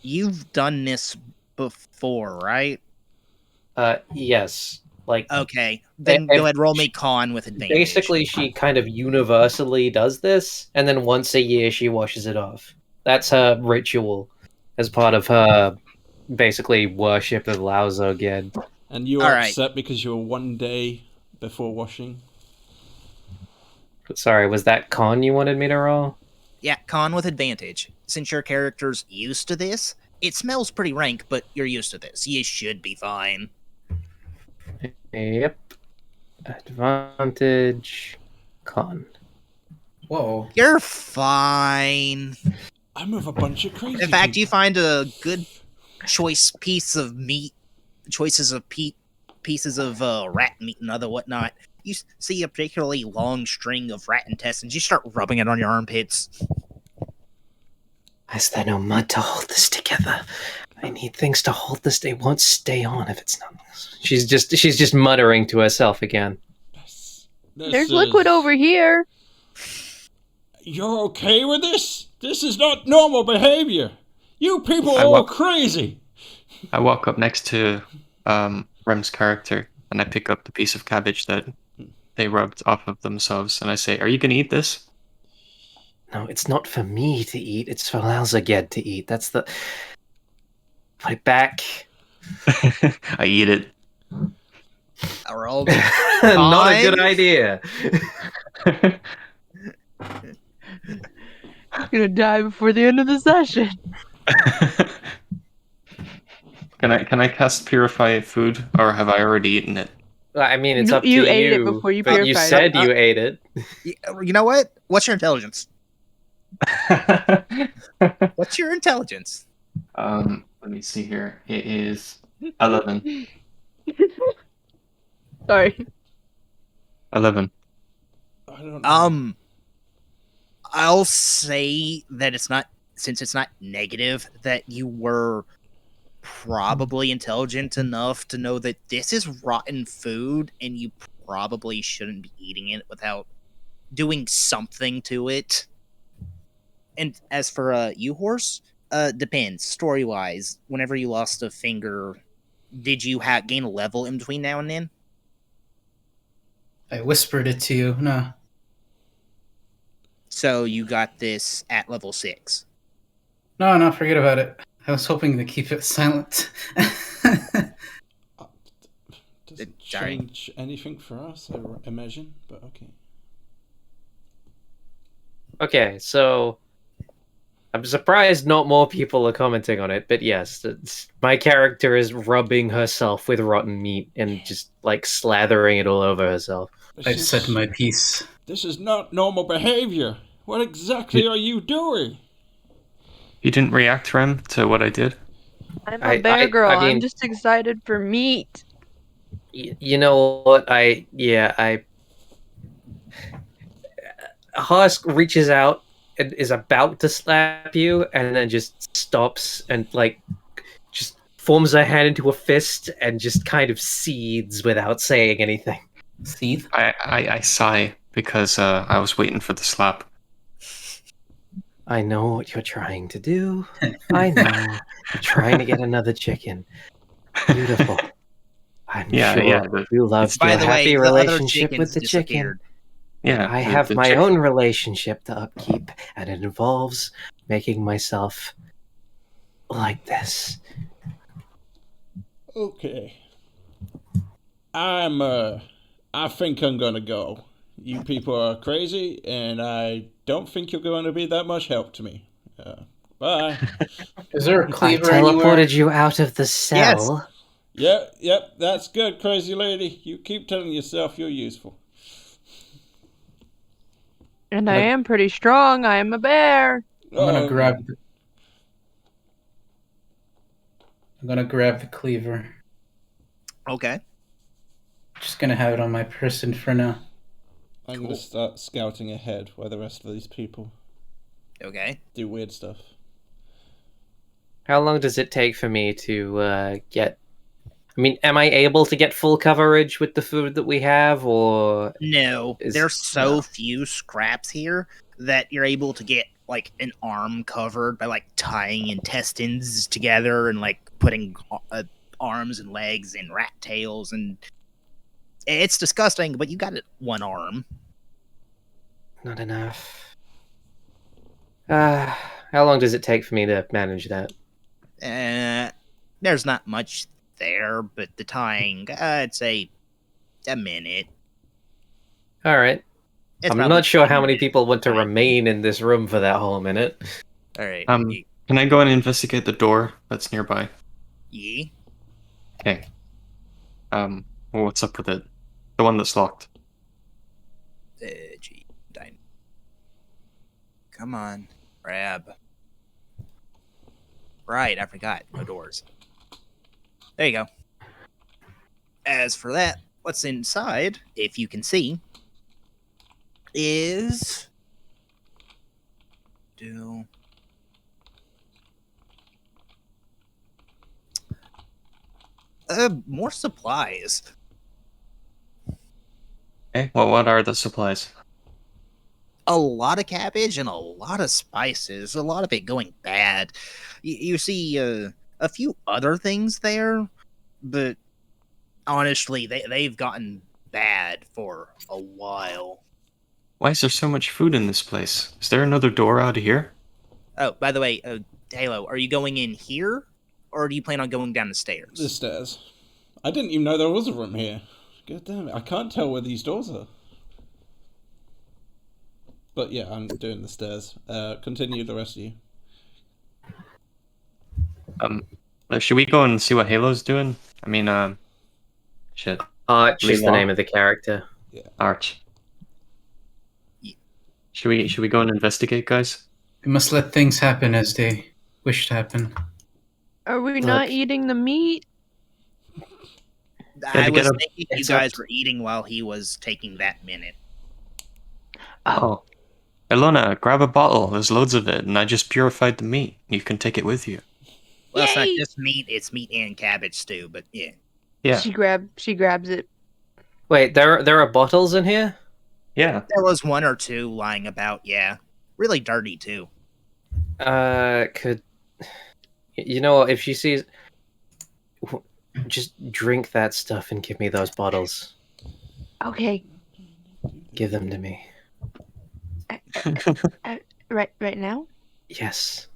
you've done this before, right? Yes. Like, Okay. Then go ahead, roll me con with advantage. basically, she kind of universally does this, and then once a year she washes it off. That's her ritual as part of her, basically, worship of Lao Zoged. And you were All right. upset because you were one day before washing? Sorry, was that con you wanted me to roll? Yeah, con with advantage. Since your character's used to this, it smells pretty rank, but you're used to this. You should be fine. Yep. Advantage. Con. Whoa. You're fine. I'm with a bunch of crazy In fact, people. you find a good choice piece of meat, choices of pieces of rat meat and other whatnot. You see a particularly long string of rat intestines. You start rubbing it on your armpits. Is there no mud to hold this together? I need things to hold this. They won't stay on if it's not. She's just muttering to herself again. This There's liquid over here. You're okay with this? This is not normal behavior. You people are I all walk- crazy. I walk up next to Rem's character and I pick up the piece of cabbage that they rubbed off of themselves and I say, "Are you gonna eat this?" No, it's not for me to eat. It's for Lalzaged to eat. That's the. Put it back. I eat it. Are all Not a good idea. I'm gonna die before the end of the session. Can I cast purify food, or have I already eaten it? Well, I mean, it's up to You you. ate it before you but you purified said it. you ate it. You know what? What's your intelligence? What's your intelligence? Let me see here. It is 11. Sorry. 11. I don't know. I'll say that since it's not negative, that you were probably intelligent enough to know that this is rotten food and you probably shouldn't be eating it without doing something to it. And as for you, horse, depends story wise. Whenever you lost a finger, did you gain a level in between now and then? I whispered it to you. No. So you got this at level 6. No, forget about it. I was hoping to keep it silent. Doesn't sorry. change anything for us, I imagine, but okay. Okay, so I'm surprised not more people are commenting on it, but yes, my character is rubbing herself with rotten meat and just like slathering it all over herself. I've said my piece. This is not normal behavior. What exactly are you doing? You didn't react, Rem, to what I did? I'm a bear girl. I mean, I'm just excited for meat. You know what? Husk reaches out and is about to slap you, and then just stops and like just forms her hand into a fist and just kind of seethes without saying anything. Seethe? I sigh because I was waiting for the slap. I know what you're trying to do. I know. You're trying to get another chicken. Beautiful. I'm sure you loved By your the way, happy the other relationship chickens with the chicken. disappeared. Yeah, I have my own relationship to upkeep, and it involves making myself like this. Okay. I think I'm gonna go. You people are crazy, and I don't think you're going to be that much help to me. Bye. Is there a I cleaver teleported anywhere? you out of the cell. Yep, that's good, crazy lady. You keep telling yourself you're useful. And I am pretty strong. I am a bear. I'm gonna grab the cleaver. Okay. Just gonna have it on my person for now. I'm gonna start scouting ahead while the rest of these people Okay. do weird stuff. How long does it take for me to get... I mean, am I able to get full coverage with the food that we have, or... No, there's so few scraps here that you're able to get like an arm covered by like tying intestines together and like putting arms and legs and rat tails, and it's disgusting, but you got it one arm. Not enough. How long does it take for me to manage that? There's not much there, but the tying, I'd say a minute. All right. It's I'm probably not sure how 10 many minutes. people want to Fine. remain in this room for that whole minute. All right. Can I go and investigate the door that's nearby? Ye. Okay. Well, what's up with it? The one that's locked. Gee, come on, grab. Right, I forgot. No doors. There you go. As for that, what's inside, if you can see, is more supplies. Okay. Well, what are the supplies? A lot of cabbage and a lot of spices. A lot of it going bad. You see a few other things there, but honestly, they've gotten bad for a while. Why is there so much food in this place? Is there another door out here? Oh, by the way, Halo, are you going in here, or do you plan on going down the stairs? The stairs. I didn't even know there was a room here. God damn it, I can't tell where these doors are. But yeah, I'm doing the stairs. Continue the rest of you. Should we go and see what Halo's doing? I mean, shit. Arch is the Levi. name of the character. Arch. Should we go and investigate, guys? We must let things happen as they wish to happen. Are we not eating the meat? I was thinking you except- guys were eating while he was taking that minute. Oh. Ilona, grab a bottle. There's loads of it, and I just purified the meat. You can take it with you. Well, it's not Yay! just meat; it's meat and cabbage stew. But yeah, Yeah. She grabs it. Wait, there are bottles in here? Yeah. there was one or two lying about. Yeah, really dirty too. Could you know what, if she sees, just drink that stuff and give me those bottles. Okay, Give them to me. right now. Yes,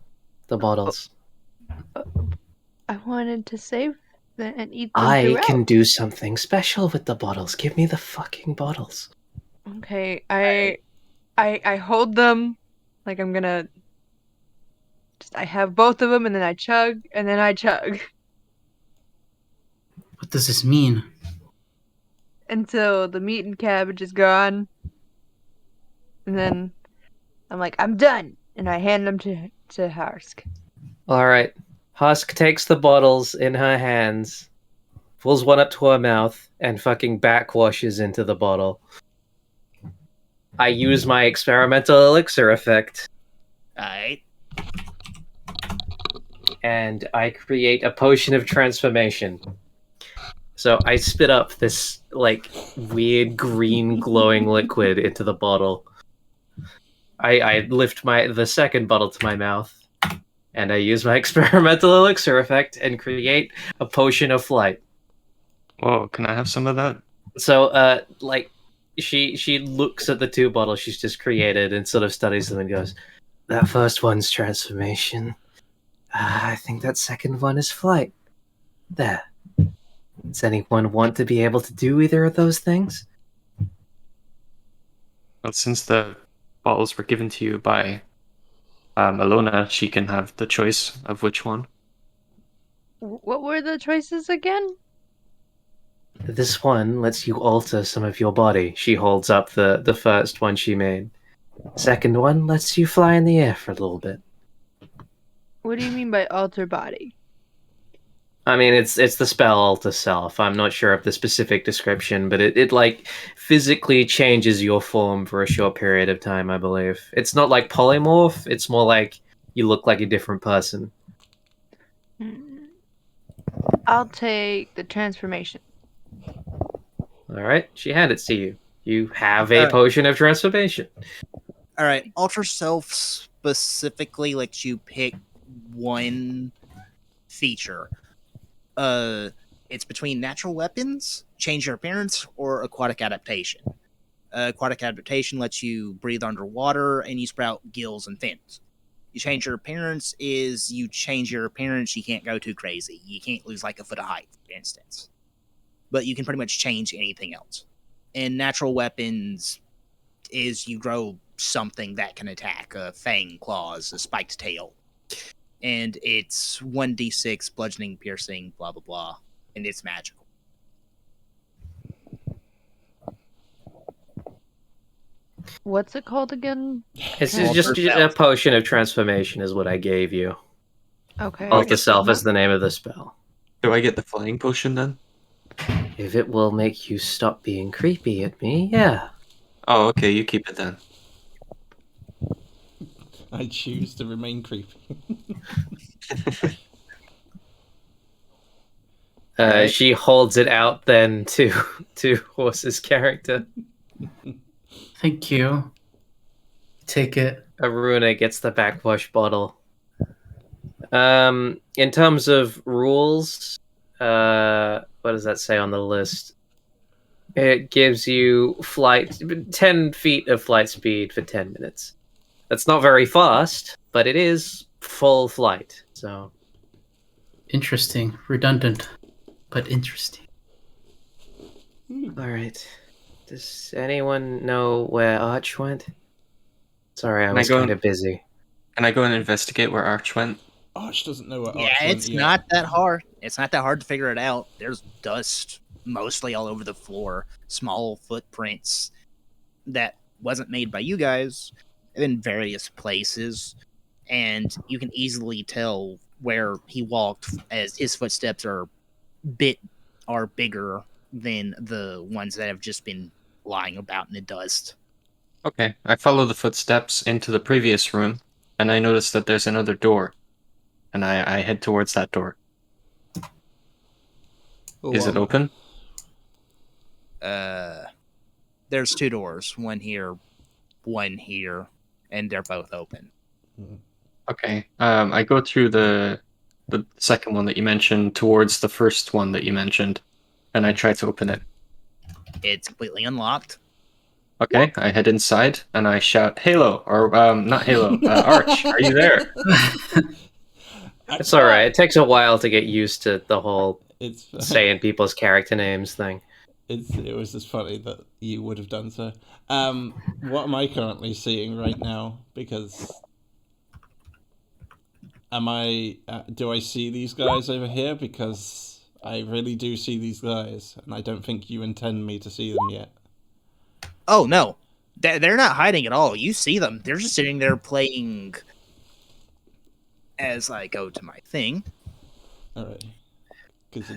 the bottles. I wanted to save them and eat them I throughout. can do something special with the bottles. Give me the fucking bottles. Okay, I hold them like I'm gonna. I have both of them, and then I chug, and then I chug What does this mean? until the meat and cabbage is gone, and then I'm like, I'm done, and I hand them to Harsk. All right. Husk takes the bottles in her hands, pulls one up to her mouth, and fucking backwashes into the bottle. I use my experimental elixir effect, Alright. and I create a potion of transformation. So I spit up this like weird green glowing liquid into the bottle. I lift the second bottle to my mouth, and I use my experimental elixir effect and create a potion of flight. Whoa, can I have some of that? So, she looks at the two bottles she's just created and sort of studies them and goes, "That first one's transformation. I think that second one is flight. There. Does anyone want to be able to do either of those things?" Well, since the bottles were given to you by Ilona, she can have the choice of which one. What were the choices again? This one lets you alter some of your body. She holds up the first one she made. Second one lets you fly in the air for a little bit. What do you mean by alter body? I mean, it's the spell alter self. I'm not sure of the specific description, but it like physically changes your form for a short period of time, I believe. It's not like polymorph, it's more like you look like a different person. I'll take the transformation. Alright, she handed it to you. You have a Alright. potion of transformation. Alright, Ultra Self specifically lets you pick one feature. It's between natural weapons, change your appearance, or aquatic adaptation. Aquatic adaptation lets you breathe underwater and you sprout gills and fins. You change your appearance is you change your appearance, you can't go too crazy. You can't lose like a foot of height, for instance. But you can pretty much change anything else. And natural weapons, is you grow something that can attack, fang claws, a spiked tail. And it's 1d6 bludgeoning, piercing, blah, blah, blah. And it's magical. What's it called again? This is just a potion of transformation, is what I gave you. Okay. Alter Self is the name of the spell. Do I get the flying potion then? If it will make you stop being creepy at me, yeah. Oh, okay, you keep it then. I choose to remain creepy. She holds it out then to Horse's character. Thank you. Take it. Aruna gets the backwash bottle. In terms of rules, what does that say on the list? It gives you 10 feet of flight speed for 10 minutes. That's not very fast, but it is full flight. So Interesting. Redundant, but interesting. all right. Does anyone know where Arch went? Sorry, I was kind of busy. Can I go and investigate where Arch went? Arch doesn't know what Yeah, Arch went it's yet. not that hard. It's not that hard to figure it out. There's dust mostly all over the floor, small footprints that wasn't made by you guys in various places, and you can easily tell where he walked as his footsteps are bigger than the ones that have just been lying about in the dust. Okay, I follow the footsteps into the previous room, and I notice that there's another door. And I head towards that door. Is it open? There's two doors, one here, and they're both open. Okay, I go through the second one that you mentioned towards the first one that you mentioned, and I try to open it. It's completely unlocked. Okay, I head inside and I shout, "Halo!" Or not Halo, Arch, are you there? It's all right. It takes a while to get used to the whole It's saying people's character names thing. It was just funny that you would have done so. What am I currently seeing right now? Because do I see these guys over here? Because I really do see these guys, and I don't think you intend me to see them yet. Oh, no. They're not hiding at all. You see them. They're just sitting there playing as I go to my thing. All right.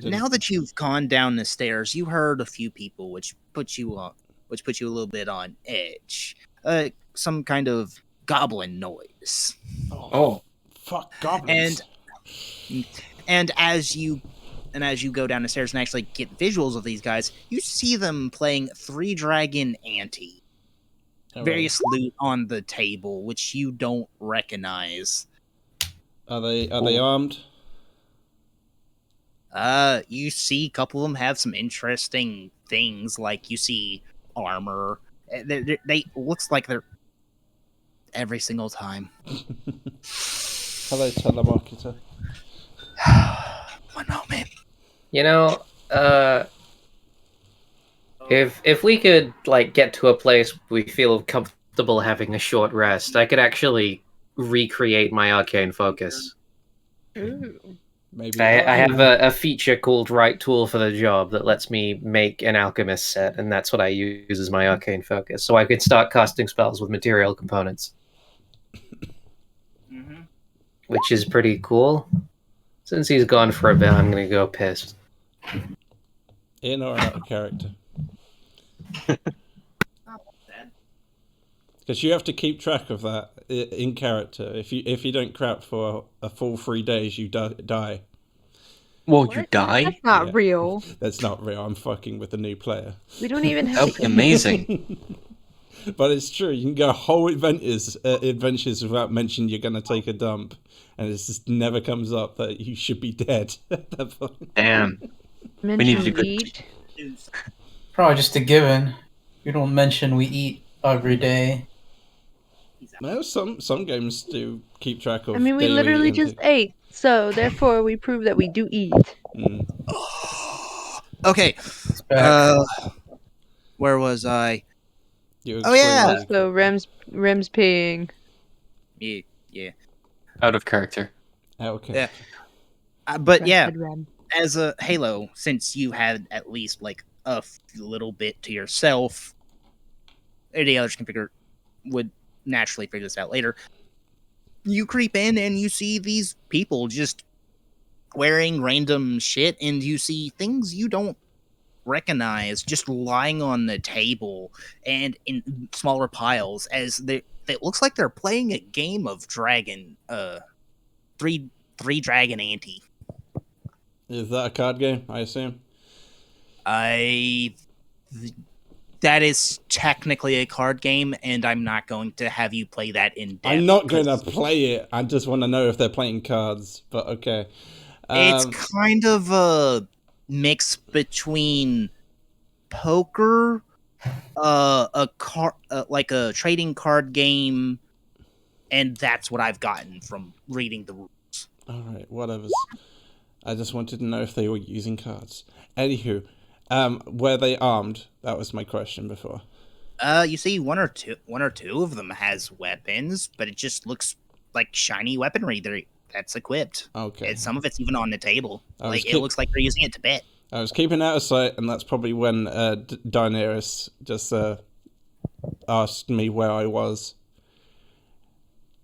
Now that you've gone down the stairs, you heard a few people, which put you a little bit on edge. Some kind of goblin noise. Oh, fuck goblins! And as you go down the stairs and actually get visuals of these guys, you see them playing 3-Dragon Ante. Various loot on the table, which you don't recognize. Are they armed? You see a couple of them have some interesting things, like you see armor. They looks like they're every single time. Hello, telemarketer. One moment. You know, if we could get to a place we feel comfortable having a short rest, I could actually recreate my arcane focus. Ooh. Maybe I have a feature called Right Tool for the job that lets me make an alchemist set, and that's what I use as my arcane focus. So I could start casting spells with material components, which is pretty cool. Since he's gone for a bit, I'm gonna go pissed. in or out of character. Because you have to keep track of that in character. If you don't crap for a full 3 days, you die. Well, What? you die? That's not Yeah. real. That's not real. I'm fucking with a new player. We don't even That have would be amazing. But it's true. You can go whole adventures without mentioning you're going to take a dump. And it just never comes up that you should be dead at that point. Damn. mention need to go- eat. Probably just a given. We don't mention we eat every day. No, some games do keep track of. I mean, we daily literally intake. just ate, so therefore we prove that we do eat. Mm. Okay. It's back. Where was I? You Oh, yeah. explain Also, Rem's peeing. Yeah. Out of character. Okay. Yeah. But yeah, Trusted Rem. as a Halo, since you had at least like a little bit to yourself, any others would naturally figure this out later. You creep in and you see these people just wearing random shit, and you see things you don't recognize just lying on the table and in smaller piles as it looks like they're playing a game of three dragon ante. Is that a card game, I assume? That is technically a card game, and I'm not going to have you play that in depth. I'm not going to play it. I just want to know if they're playing cards, but okay. It's kind of a mix between poker, like a trading card game, and that's what I've gotten from reading the rules. All right, whatever. I just wanted to know if they were using cards. Anywho, were they armed? That was my question before. You see one or two of them has weapons, but it just looks like shiny weaponry that's equipped. Okay. And some of it's even on the table. it looks like they're using it to bet. I was keeping out of sight, and that's probably when Daenerys just asked me where I was.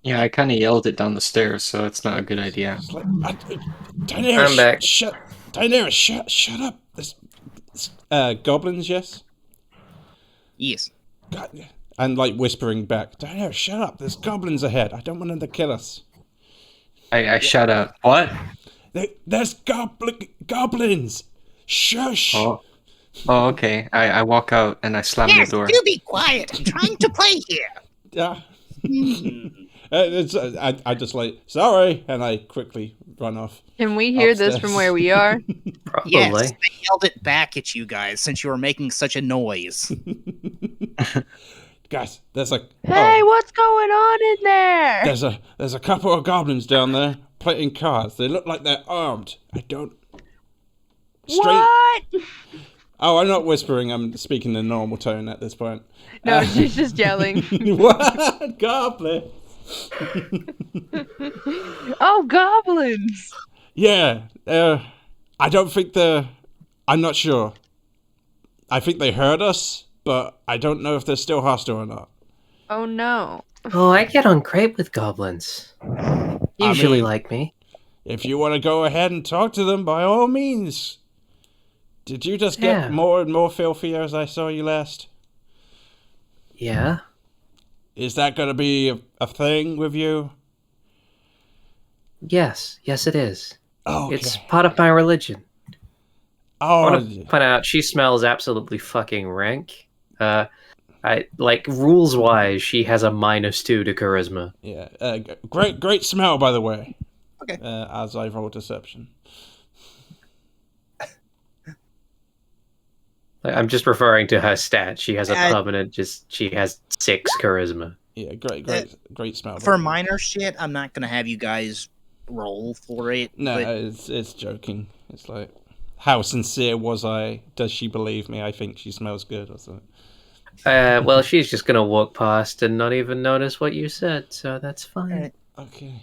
Yeah, I kind of yelled it down the stairs, so it's not a good idea. It's like, Daenerys, I'm back. Daenerys, shut up. This goblins, yes? Yes. God, and like whispering back, Daenerys, shut up. There's goblins ahead. I don't want them to kill us. I shout out, what? There's goblins. Shush. Oh, okay. I walk out and I slam the door. do be quiet. I'm trying to play here. Yeah. I just like, sorry, and I quickly run off. Can we hear this from where we are? Probably. Yes, I yelled it back at you guys since you were making such a noise. Guys, there's a Hey, what's going on in there? there's a couple of goblins down there playing cards. They look like they're armed. I don't. What? Oh, I'm not whispering. I'm speaking in normal tone at this point. No, she's just yelling. What? Goblin? Oh, goblins! Yeah. I don't think I'm not sure. I think they heard us, but I don't know if they're still hostile or not. Oh no. Oh, I get on great with goblins. Usually like me. If you want to go ahead and talk to them, by all means. Did you just get more and more filthy as I saw you last? Yeah. Is that going to be a thing with you? Yes, it is. Oh, okay. It's part of my religion. Oh, I want to point out she smells absolutely fucking rank. Rules wise, she has a -2 to charisma. yeah. Great smell, by the way. Okay. As I roll deception. I'm just referring to her stat. She has a permanent. She has 6 charisma. Yeah, great smell. For minor shit, I'm not gonna have you guys roll for it. No, but it's joking. It's like, how sincere was I? Does she believe me? I think she smells good or something. Well, she's just gonna walk past and not even notice what you said, so that's fine. All right. Okay.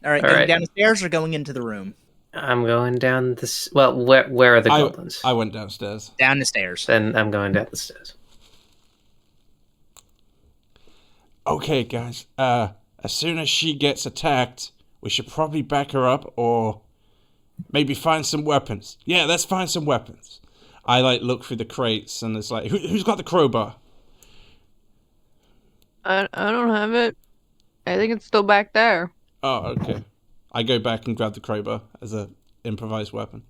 All right, All going right. down the stairs or going into the room? I'm going down this. Well, where are the goblins? I went downstairs. Down the stairs. Then I'm going down the stairs. Okay, guys. As soon as she gets attacked, we should probably back her up or maybe find some weapons. Yeah, let's find some weapons. I look through the crates and it's like, who's got the crowbar? I don't have it. I think it's still back there. Oh, okay. I go back and grab the crowbar as a improvised weapon.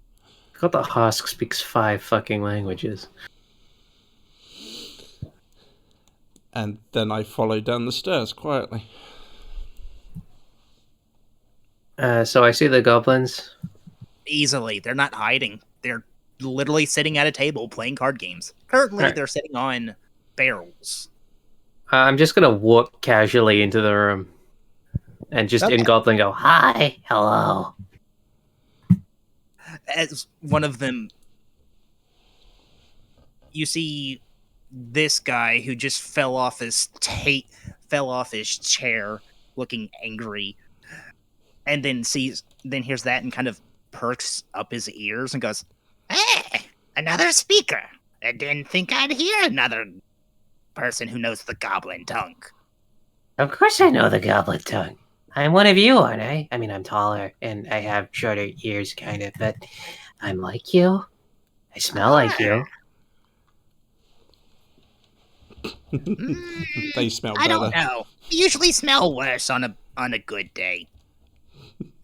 God, the husk speaks 5 fucking languages. And then I follow down the stairs quietly. So I see the goblins. Easily. They're not hiding. They're literally sitting at a table playing card games. Currently, Right. they're sitting on barrels. I'm just gonna walk casually into the room and just in goblin go, "Hi, hello." As one of them, you see this guy who just fell off his chair, looking angry, and then hears that and kind of perks up his ears and goes, "Hey, another speaker! I didn't think I'd hear another person who knows the goblin tongue." Of course I know the goblin tongue. I'm one of you, aren't I? I mean, I'm taller, and I have shorter ears, kind of, but I'm like you. I smell like you. They smell I better. don't know. You usually smell worse on a good day.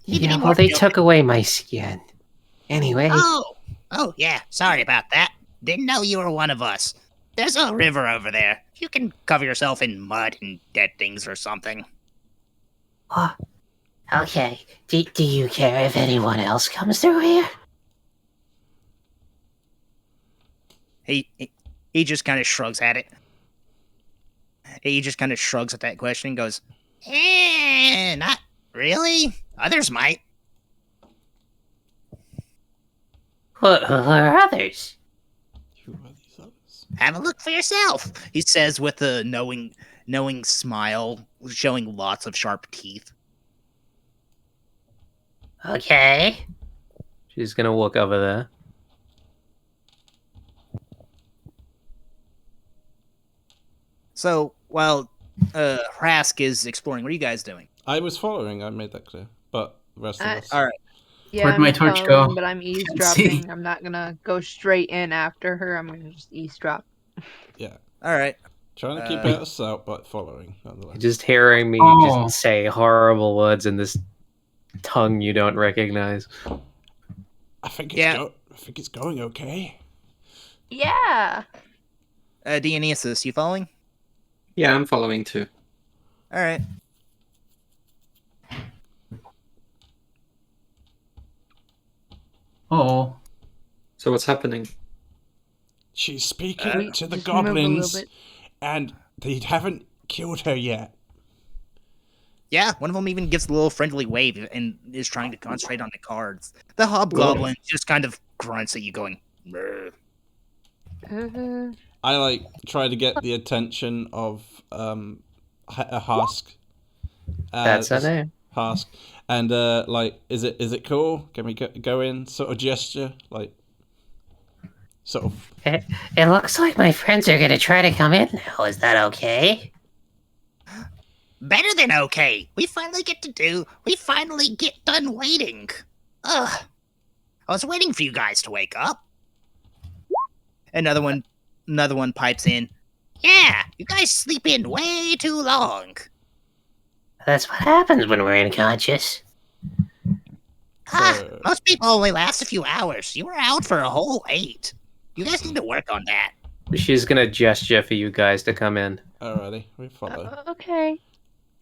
Need to be Yeah, more well, they filthy. took away my skin. Anyway, Oh yeah. Sorry about that. Didn't know you were one of us. There's a river over there. You can cover yourself in mud and dead things or something. oh, okay. Do you care if anyone else comes through here? He just kind of shrugs at it. He just kind of shrugs at that question and goes, not really. Others might. Who are others? Who are these others? Have a look for yourself, he says with a knowing smile, showing lots of sharp teeth. Okay. She's gonna walk over there. So, while Rask is exploring, what are you guys doing? I was following. I made that clear. But the rest of us. All right. Yeah, Where'd I'm my not torch following, go? but I'm see. eavesdropping. I'm not gonna go straight in after her. I'm gonna just eavesdrop. Yeah. All right. Trying to keep out of sight, but following. Nonetheless. Just hearing me Oh. just say horrible words in this tongue you don't recognize. I think Yeah. it's going okay. Yeah. Dionysus, you following? Yeah, I'm following too. All right. Oh, So what's happening? She's speaking to the Just move a little goblins, bit. and they haven't killed her yet. Yeah, one of them even gives a little friendly wave and is trying to concentrate on the cards. The hobgoblin just kind of grunts at you, going, "Brr." I try to get the attention of a Husk. That's her name. Husk, and is it cool? Can we go in? Sort of gesture, sort of. It looks like my friends are gonna try to come in now. Is that okay? Better than okay. We finally get done waiting. Ugh. I was waiting for you guys to wake up. Another one pipes in. Yeah, you guys sleep in way too long. That's what happens when we're unconscious. Most people only last a few hours. You were out for a whole 8. You guys need to work on that. She's gonna gesture for you guys to come in. Alrighty, we follow. Okay.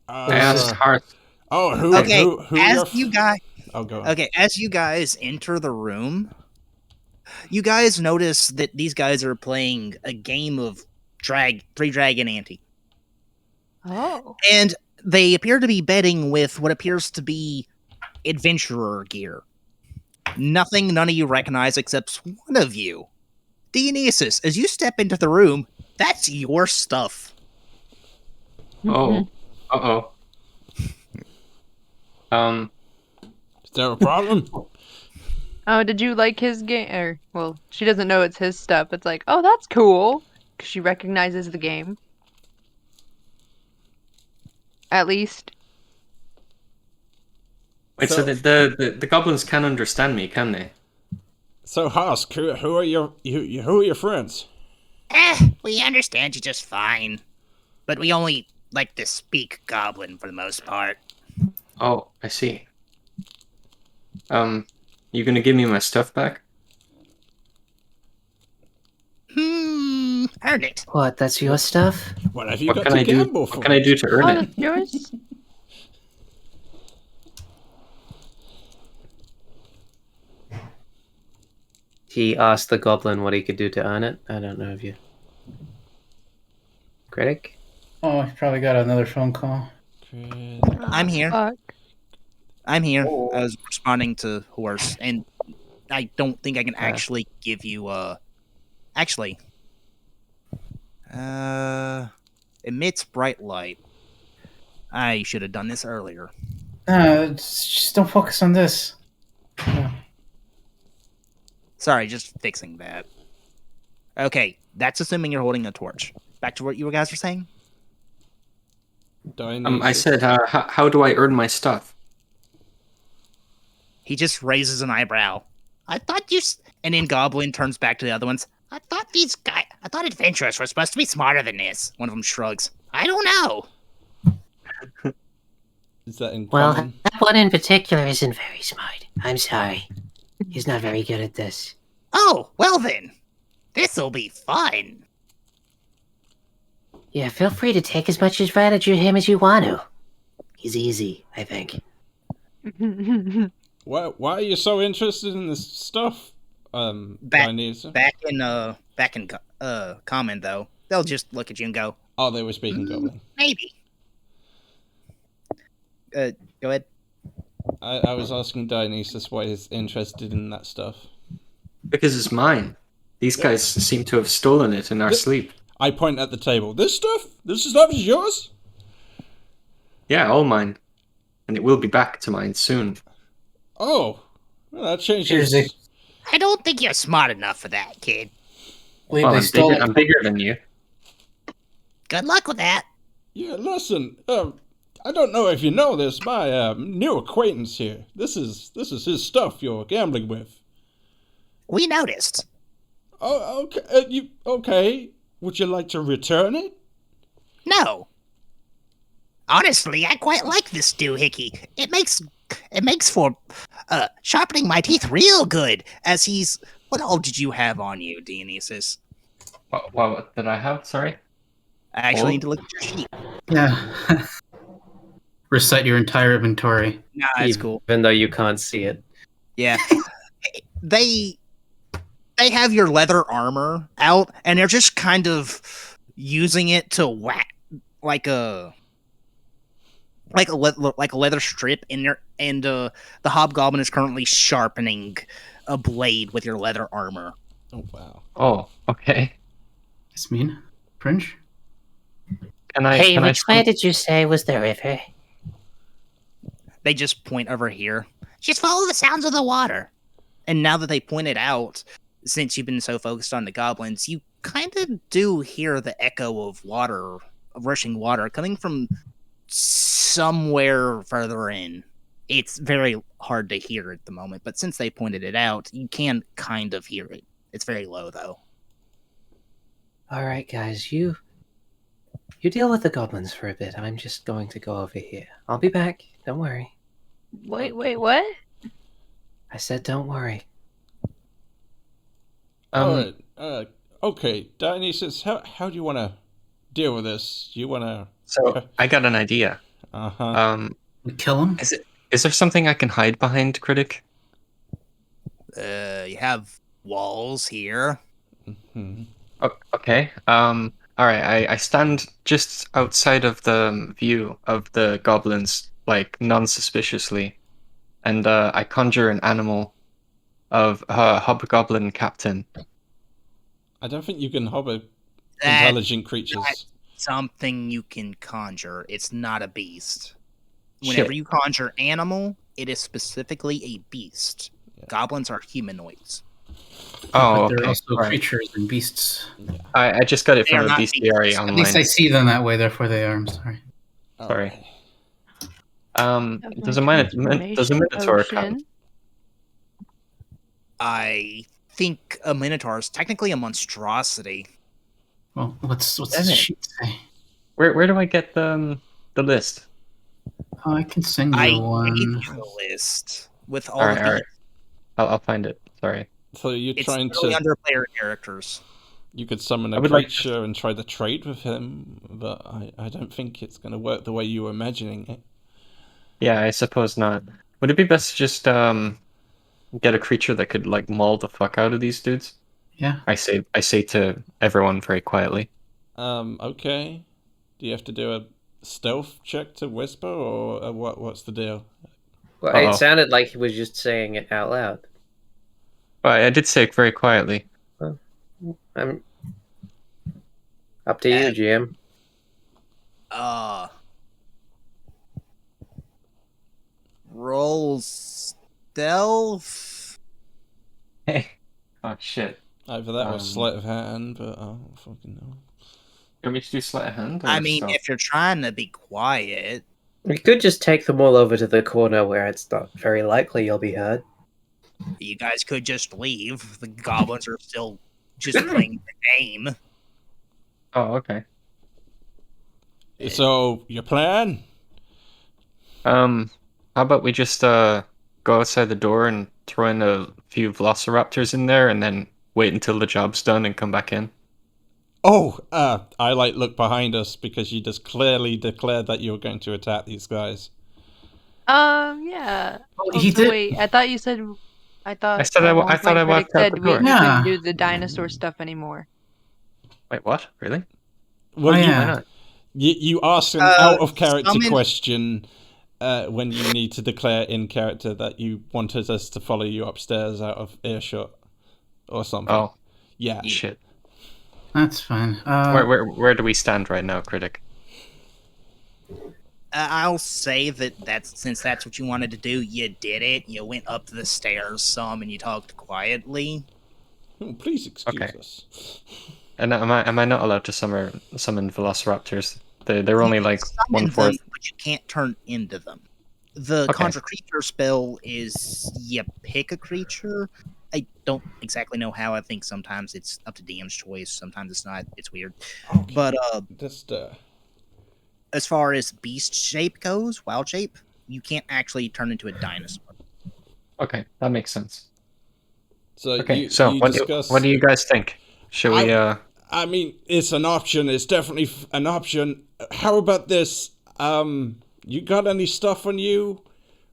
I asked Hearth. Oh, who? Okay, who as you guys Oh, go on. Okay, as you guys enter the room, you guys notice that these guys are playing a game of Three Dragon Ante. Oh. And they appear to be betting with what appears to be adventurer gear. None of you recognize except one of you. Dionysus, as you step into the room, that's your stuff. Oh. Uh-oh. Is there a problem? Oh, did you like his game? Or, well, she doesn't know it's his stuff. It's like, oh, that's cool. Because she recognizes the game. At least. Wait, so the goblins can understand me, can they? So, Husk, who are your friends? We understand you just fine. But we only like to speak goblin for the most part. Oh, I see. You gonna give me my stuff back? Earn it. What? That's your stuff? What have you What got can to I do? gamble for? What can I do to earn Oh, it? that's yours? He asked the goblin what he could do to earn it. I don't know if you. Critic? oh, I probably got another phone call. I'm here. Fuck. I'm here. I was responding to Horse, and I don't think I can Yeah. actually give you Actually, Emits bright light. I should have done this earlier. Just don't focus on this. Sorry, just fixing that. Okay, that's assuming you're holding a torch. Back to what you guys were saying? I said, how do I earn my stuff? He just raises an eyebrow. I thought you... And then Goblin turns back to the other ones. I thought adventurers were supposed to be smarter than this. One of them shrugs. I don't know. Is that in Well, common? that one in particular isn't very smart. I'm sorry. He's not very good at this. Oh, well then. This'll be fun. Yeah, feel free to take as much advantage of him as you want to. He's easy, I think. Why are you so interested in this stuff, Dionysus? Back in common though, they'll just look at you and go, Oh, they were speaking Goblin. maybe. Go ahead. I was asking Dionysus why he's interested in that stuff. Because it's mine. These guys seem to have stolen it in our sleep. I point at the table. This stuff is yours? Yeah, all mine. And it will be back to mine soon. Oh, well, that changes. Here's I don't think you're smart enough for that, kid. believe Well, they stole it. I'm bigger than you. Good luck with that. Yeah, listen. I don't know if you know this. My new acquaintance here. This is his stuff you're gambling with. We noticed. Oh, okay. Okay? Would you like to return it? No. Honestly, I quite like this doohickey. It makes for sharpening my teeth real good. As he's... What all did you have on you, Dionysus? What did I have? Sorry? I actually need to look at your sheet. Yeah. Recite your entire inventory. Nah, it's cool. Even though you can't see it. Yeah. They have your leather armor out, and they're just kind of using it to whack like a leather strip in there, and the hobgoblin is currently sharpening a blade with your leather armor. Oh, wow. Oh, okay. It's mean. Fringe? Hey, which way did you say was the river? They just point over here. Just follow the sounds of the water. And now that they pointed out, since you've been so focused on the goblins, you kind of do hear the echo of water, of rushing water, coming from somewhere further in. It's very hard to hear at the moment, but since they pointed it out, you can kind of hear it. It's very low, though. Alright, guys, you deal with the goblins for a bit. I'm just going to go over here. I'll be back. Don't worry. Wait, what? I said don't worry. Alright, okay, Dionysus, how do you want to deal with this? You want to... So, I got an idea. Uh-huh. We kill him? Is there something I can hide behind, Critic? You have walls here. Mm-hmm. Okay. Alright, I stand just outside of the view of the goblins, like, non-suspiciously. And, I conjure an animal of hobgoblin captain. I don't think you can hobble intelligent creatures. That's something you can conjure. It's not a beast. Whenever you conjure animal, it is specifically a beast. Yeah. Goblins are humanoids. Oh, but they're okay. also Right. creatures and beasts. Yeah. I just got it They from are a not bestiary beasts. online. At least I see them that way, therefore they are. I'm sorry. Sorry. Alright. Does a minotaur Potion. count? I think a minotaur is technically a monstrosity. Well, what's Damn the it. sheet say? Where do I get the list? Oh, I can send you I gave one. you the list with all Alright, of alright. I'll find it. Sorry. So you're It's trying really to... under player characters. You could summon I a would like creature and try to trade with him, but I don't think it's going to work the way you were imagining it. Yeah, I suppose not. Would it be best to just get a creature that could like maul the fuck out of these dudes? Yeah. I say to everyone very quietly. Okay. Do you have to do a stealth check to whisper, or what's the deal? Well, Uh-oh. it sounded like he was just saying it out loud. But I did say it very quietly. I'm Up to you, GM. Roll stealth. Hey. Oh shit. Either that or Um, sleight of hand, but I don't fucking know. You want me to do sleight of hand? Or I mean, stealth? if you're trying to be quiet, We could just take them all over to the corner where it's not very likely you'll be heard. you guys could just leave. The goblins are still just playing the game. Oh, okay. So, your plan? How about we just go outside the door and throw in a few velociraptors in there, and then wait until the job's done and come back in? Oh, I look behind us because you just clearly declared that you were going to attack these guys. Yeah. He So did- wait, I thought you said. I thought. I said I at one thought point I Critic walked out said the we door. couldn't Yeah. do the dinosaur stuff anymore. Wait, what? Really? Well, Oh, you, yeah. Why not? you asked an out of character summon- question when you need to declare in character that you wanted us to follow you upstairs out of earshot or something. Oh, Yeah. shit. That's fine. Where do we stand right now, Critic? I'll say that's since that's what you wanted to do, you did it. You went up the stairs some and you talked quietly. Oh, please excuse Okay. us. And am I not allowed to summon velociraptors? They're only like Summon 1/4. them, but you can't turn into them. The Okay. conjure creature spell is you pick a creature. I don't exactly know how. I think sometimes it's up to DM's choice. Sometimes it's not. It's weird. Okay. But Just as far as beast shape goes, wild shape, you can't actually turn into a dinosaur. Okay, that makes sense. so Okay, you, so you what discuss. do you guys think? Should we I mean, it's an option. It's definitely an option. How about this? You got any stuff on you?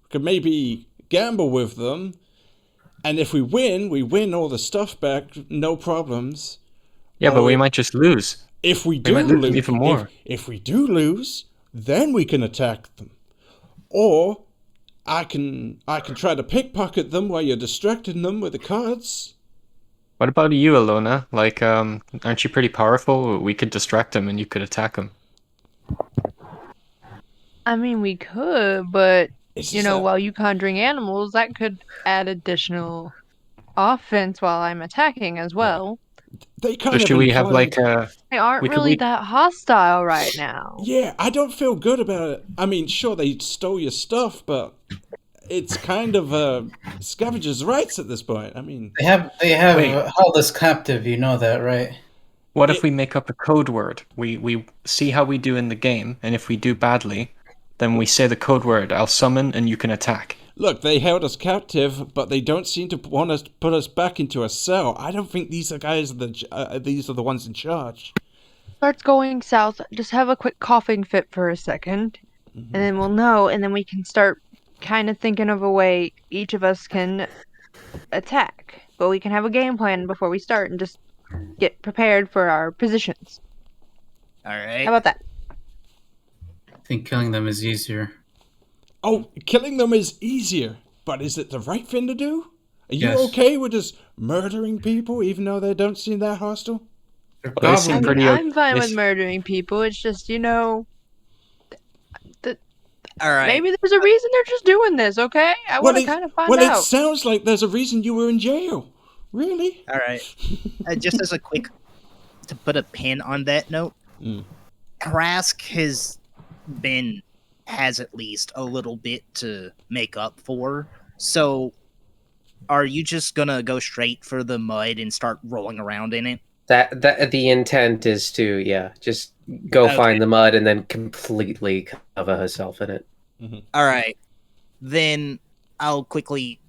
We could maybe gamble with them, and if we win all the stuff back, no problems. Yeah, but or we might just lose. If we do might lose lose, even more. If we do lose, then we can attack them, or I can try to pickpocket them while you're distracting them with the cards. What about you, Alona? Like, aren't you pretty powerful? We could distract them and you could attack them. I mean, we could, but It's you just know, that while you conjuring animals, that could add additional offense while I'm attacking as well. they kind So of should we have implied- like They aren't We could really leave- that hostile right now. Yeah, I don't feel good about it. I mean, sure, they stole your stuff, but it's kind of scavenger's rights at this point. I mean, They have Wait. held us captive. You know that, right? what if we make up a code word? We see how we do in the game, and if we do badly, then we say the code word. I'll summon, and you can attack. look, they held us captive, but they don't seem to want us to put us back into a cell. I don't think these are these are the ones in charge. Starts going south. Just have a quick coughing fit for a second, and then we'll know, and then we can start kind of thinking of a way each of us can attack. But we can have a game plan before we start and just get prepared for our positions. All right. How about that? I think killing them is easier. Oh, killing them is easier, but is it the right thing to do? Are you Yes. okay with just murdering people, even though they don't seem that hostile? They're Well, they seem I goblins. pretty- I'm fine they with s- murdering people. It's just, you know, All right. maybe there's a reason they're just doing this, okay? I want to kind of find Well, it out. sounds like there's a reason you were in jail. Really? All right. Just as a quick to put a pin on that note, Mm. Krask has at least a little bit to make up for. So, are you just gonna go straight for the mud and start rolling around in it? That the intent is to just go Okay. find the mud and then completely cover herself in it. All right. Then I'll quickly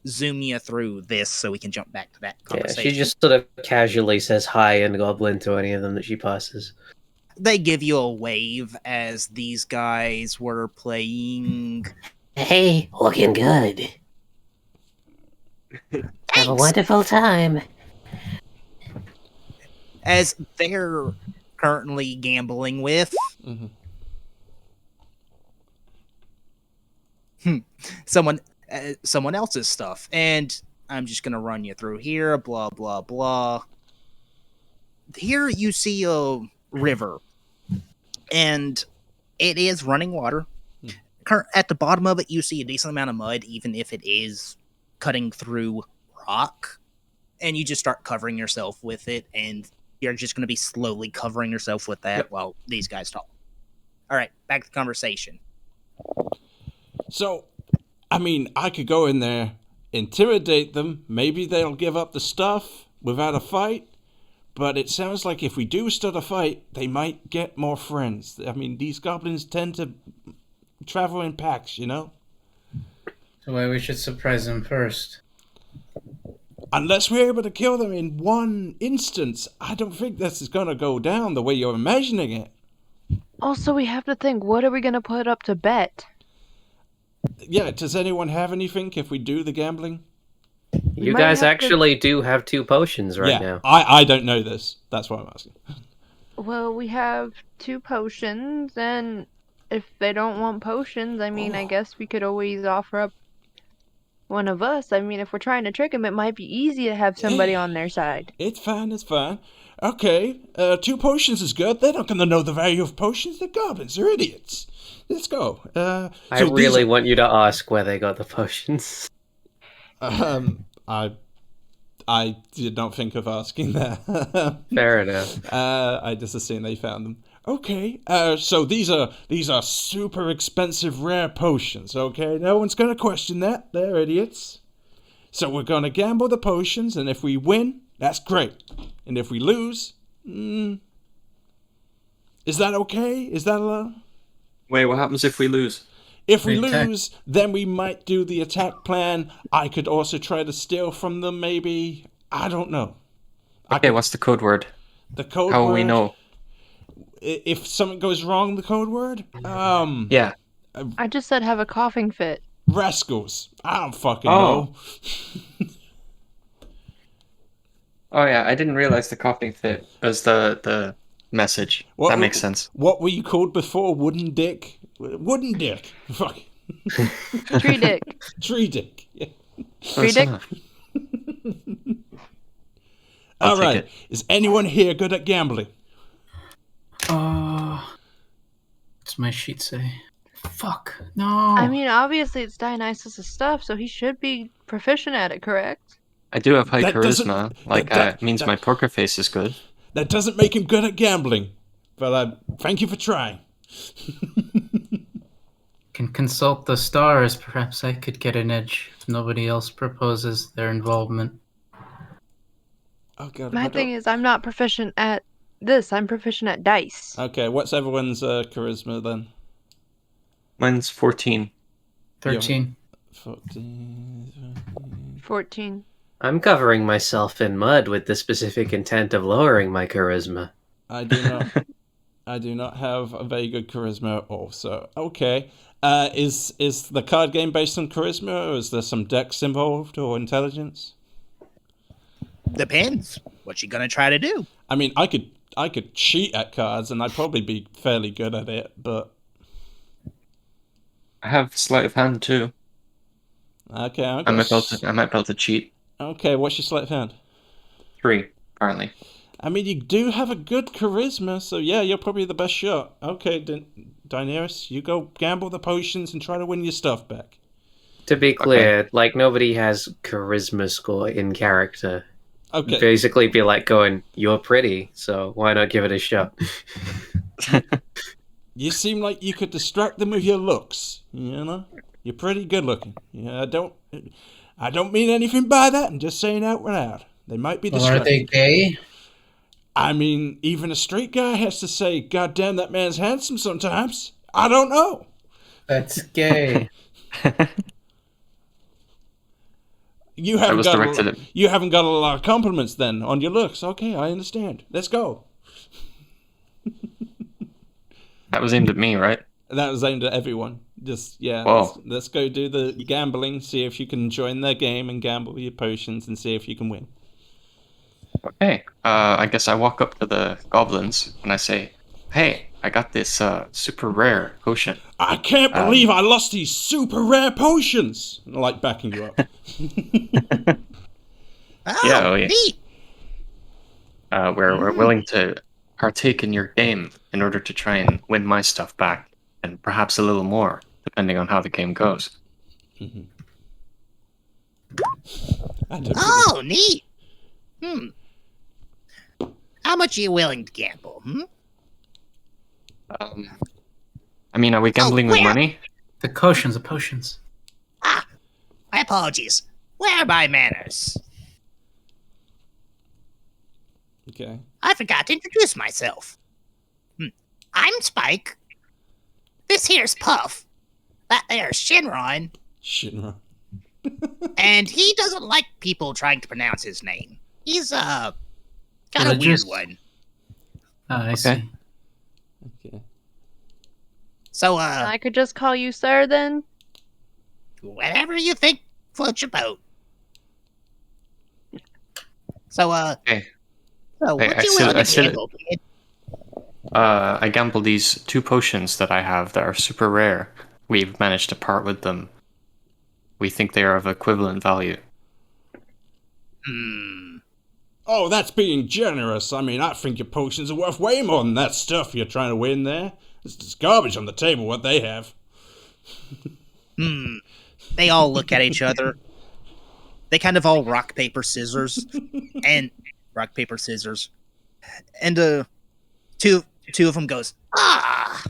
zoom you through this so we can jump back to that Yeah, conversation. she just sort of casually says hi in Goblin to any of them that she passes. They give you a wave as these guys were playing. Hey, looking good. Have a Thanks. wonderful time. As they're currently gambling with Mhm. someone else's stuff, and I'm just gonna run you through here. Blah blah blah. here you see a river, and it is running water. At the bottom of it, you see a decent amount of mud, even if it is cutting through rock. And you just start covering yourself with it, and you're just going to be slowly covering yourself with that while these guys talk. All right, back to the conversation. So, I mean, I could go in there, intimidate them. Maybe they'll give up the stuff without a fight. But it sounds like if we do start a fight, they might get more friends. I mean, these goblins tend to travel in packs, you know? So why we should surprise them first? Unless we're able to kill them in one instance, I don't think this is going to go down the way you're imagining it. Also, we have to think, what are we going to put up to bet? Yeah, does anyone have anything if we do the gambling? You might guys have to- actually do have 2 potions right now. I don't know this. That's what I'm asking. Well, we have 2 potions, and if they don't want potions, I mean, I guess we could always offer up one of us. I mean, if we're trying to trick them, it might be easy to have somebody on their side. It's fine, it's fine. Okay, 2 potions is good. They're not going to know the value of potions. They're goblins. They're idiots. Let's go. I really want you to ask where they got the potions. I did not think of asking that. Fair enough. I just assumed they found them. Okay, so these are super expensive rare potions, okay? No one's gonna question that. They're idiots. So we're gonna gamble the potions, and if we win, that's great. And if we lose, is that okay? Is that allowed? Wait, what happens if we lose? If we We attack. lose, then we might do the attack plan. I could also try to steal from them, maybe. I don't know. Okay, what's the code word? The code How word. will we know? If something goes wrong, the code word? Yeah. I just said have a coughing fit. Rascals. I don't fucking Oh. know. Oh yeah, I didn't realize the coughing fit was the message. What- That makes sense. What were you called before? Wooden dick? Wooden dick. Fuck. Tree dick. Tree dick. Yeah. Tree Close dick. enough. I'll All take right. it. Is anyone here good at gambling? What's my sheet say? Fuck. No. I mean, obviously it's Dionysus' stuff, so he should be proficient at it, correct? I do have high That doesn't- charisma. Like, that- means that- my poker face is good. That doesn't make him good at gambling. But thank you for trying. Can consult the stars. Perhaps I could get an edge if nobody else proposes their involvement. Oh god. My thing is, I'm not proficient at this. I'm proficient at dice. Okay, what's everyone's charisma then? Mine's 14. 13. 14. 14. I'm covering myself in mud with the specific intent of lowering my charisma. I do not. I do not have a very good charisma at all. So okay, is the card game based on charisma, or is there some dex involved or intelligence? Depends. What you gonna try to do? I mean, I could cheat at cards, and I'd probably be fairly good at it. But I have sleight of hand too. okay, I might be able to cheat. Okay, what's your sleight of hand? 3 currently. I mean, you do have a good charisma, so yeah, you're probably the best shot. Okay, Daenerys, you go gamble the potions and try to win your stuff back. To be clear, like, nobody has charisma score in character. Okay. Basically be like going, you're pretty, so why not give it a shot? You seem like you could distract them with your looks. You know, you're pretty good looking. Yeah, I don't mean anything by that. I'm just saying out loud. They might be Well, are distracted. they gay? I mean, even a straight guy has to say, "God damn, that man's handsome." Sometimes I don't know. That's gay. You haven't was got directed a, at- you haven't got a lot of compliments then on your looks. Okay, I understand. Let's go. That was aimed at me, right? That was aimed at everyone. Just yeah, Whoa. let's go do the gambling. See if you can join their game and gamble your potions and see if you can win. Okay. I guess I walk up to the goblins and I say, "Hey, I got this super rare potion." I can't believe I lost these super rare potions. I like backing you up. Oh, Yeah, oh, yeah. neat. we're willing to partake in your game in order to try and win my stuff back, and perhaps a little more, depending on how the game goes. Oh, neat. How much are you willing to gamble? I mean, are we gambling with money? The potions. Ah, my apologies. Where are my manners? Okay. I forgot to introduce myself. I'm Spike. This here's Puff. That there's Shinron. Shinra. And he doesn't like people trying to pronounce his name. He's kind of weird Religious? one. I see. Okay. So I could just call you sir then. whatever you think floats your boat. So Okay. so what I you said- willing I to said- gamble, kid? I gamble these 2 potions that I have that are super rare. We've managed to part with them. We think they are of equivalent value. Oh, that's being generous. I mean, I think your potions are worth way more than that stuff you're trying to win there. It's just garbage on the table, what they have. They all look at each other. They kind of all rock, paper, scissors. And rock, paper, scissors. And two of them goes, ah!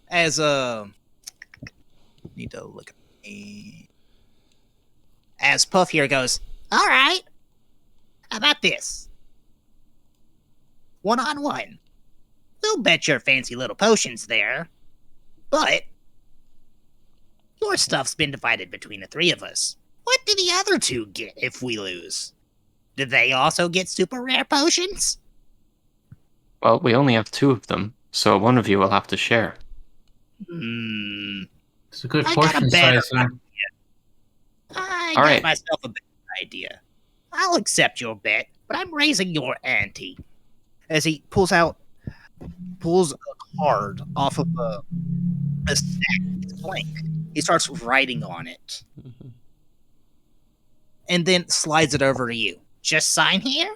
As need to look at me. As Puff here goes, alright. How about this? 1-on-1. We'll bet your fancy little potions there. But your stuff's been divided between the 3 of us. What do the other 2 get if we lose? Do they also get super rare potions? Well, we only have 2 of them, so one of you will have to share. It's a good I got a portion better size. I All got right. myself a better idea. I'll accept your bet, but I'm raising your ante. As he pulls a card off of a stack. It's blank. He starts writing on it. And then slides it over to you. Just sign here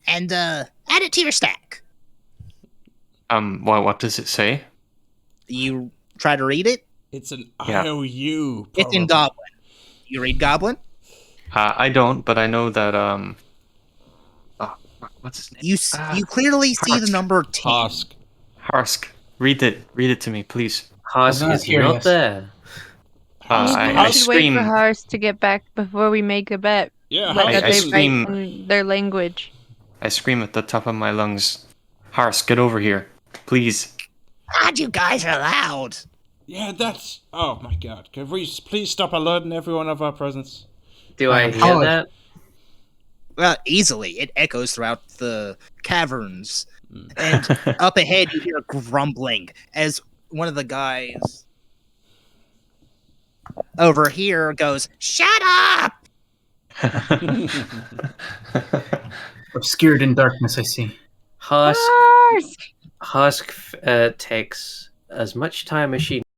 and add it to your stack. What does it say? You try to read it? It's an Yeah. IOU. It's in probably. Goblin. You read Goblin? I don't, but I know that what's his name? You clearly see the Harsk. number 10. Husk. Harsk. Read it to me, please. Husk I'm not is here, not yes. there. Maybe I we should wait scream. for Hars to get back before we make a bet. Yeah, Like Husk. that I they scream- write in their language. I scream at the top of my lungs. Harsk, get over here, please. God, you guys are loud. Yeah, that's... Oh, my God. Could we please stop alerting everyone of our presence? Do I hear Howard. that? Well, easily. It echoes throughout the caverns. And up ahead, you hear grumbling as one of the guys over here goes, "Shut up!" Obscured in darkness, I see. Husk Hars! Husk takes as much time as she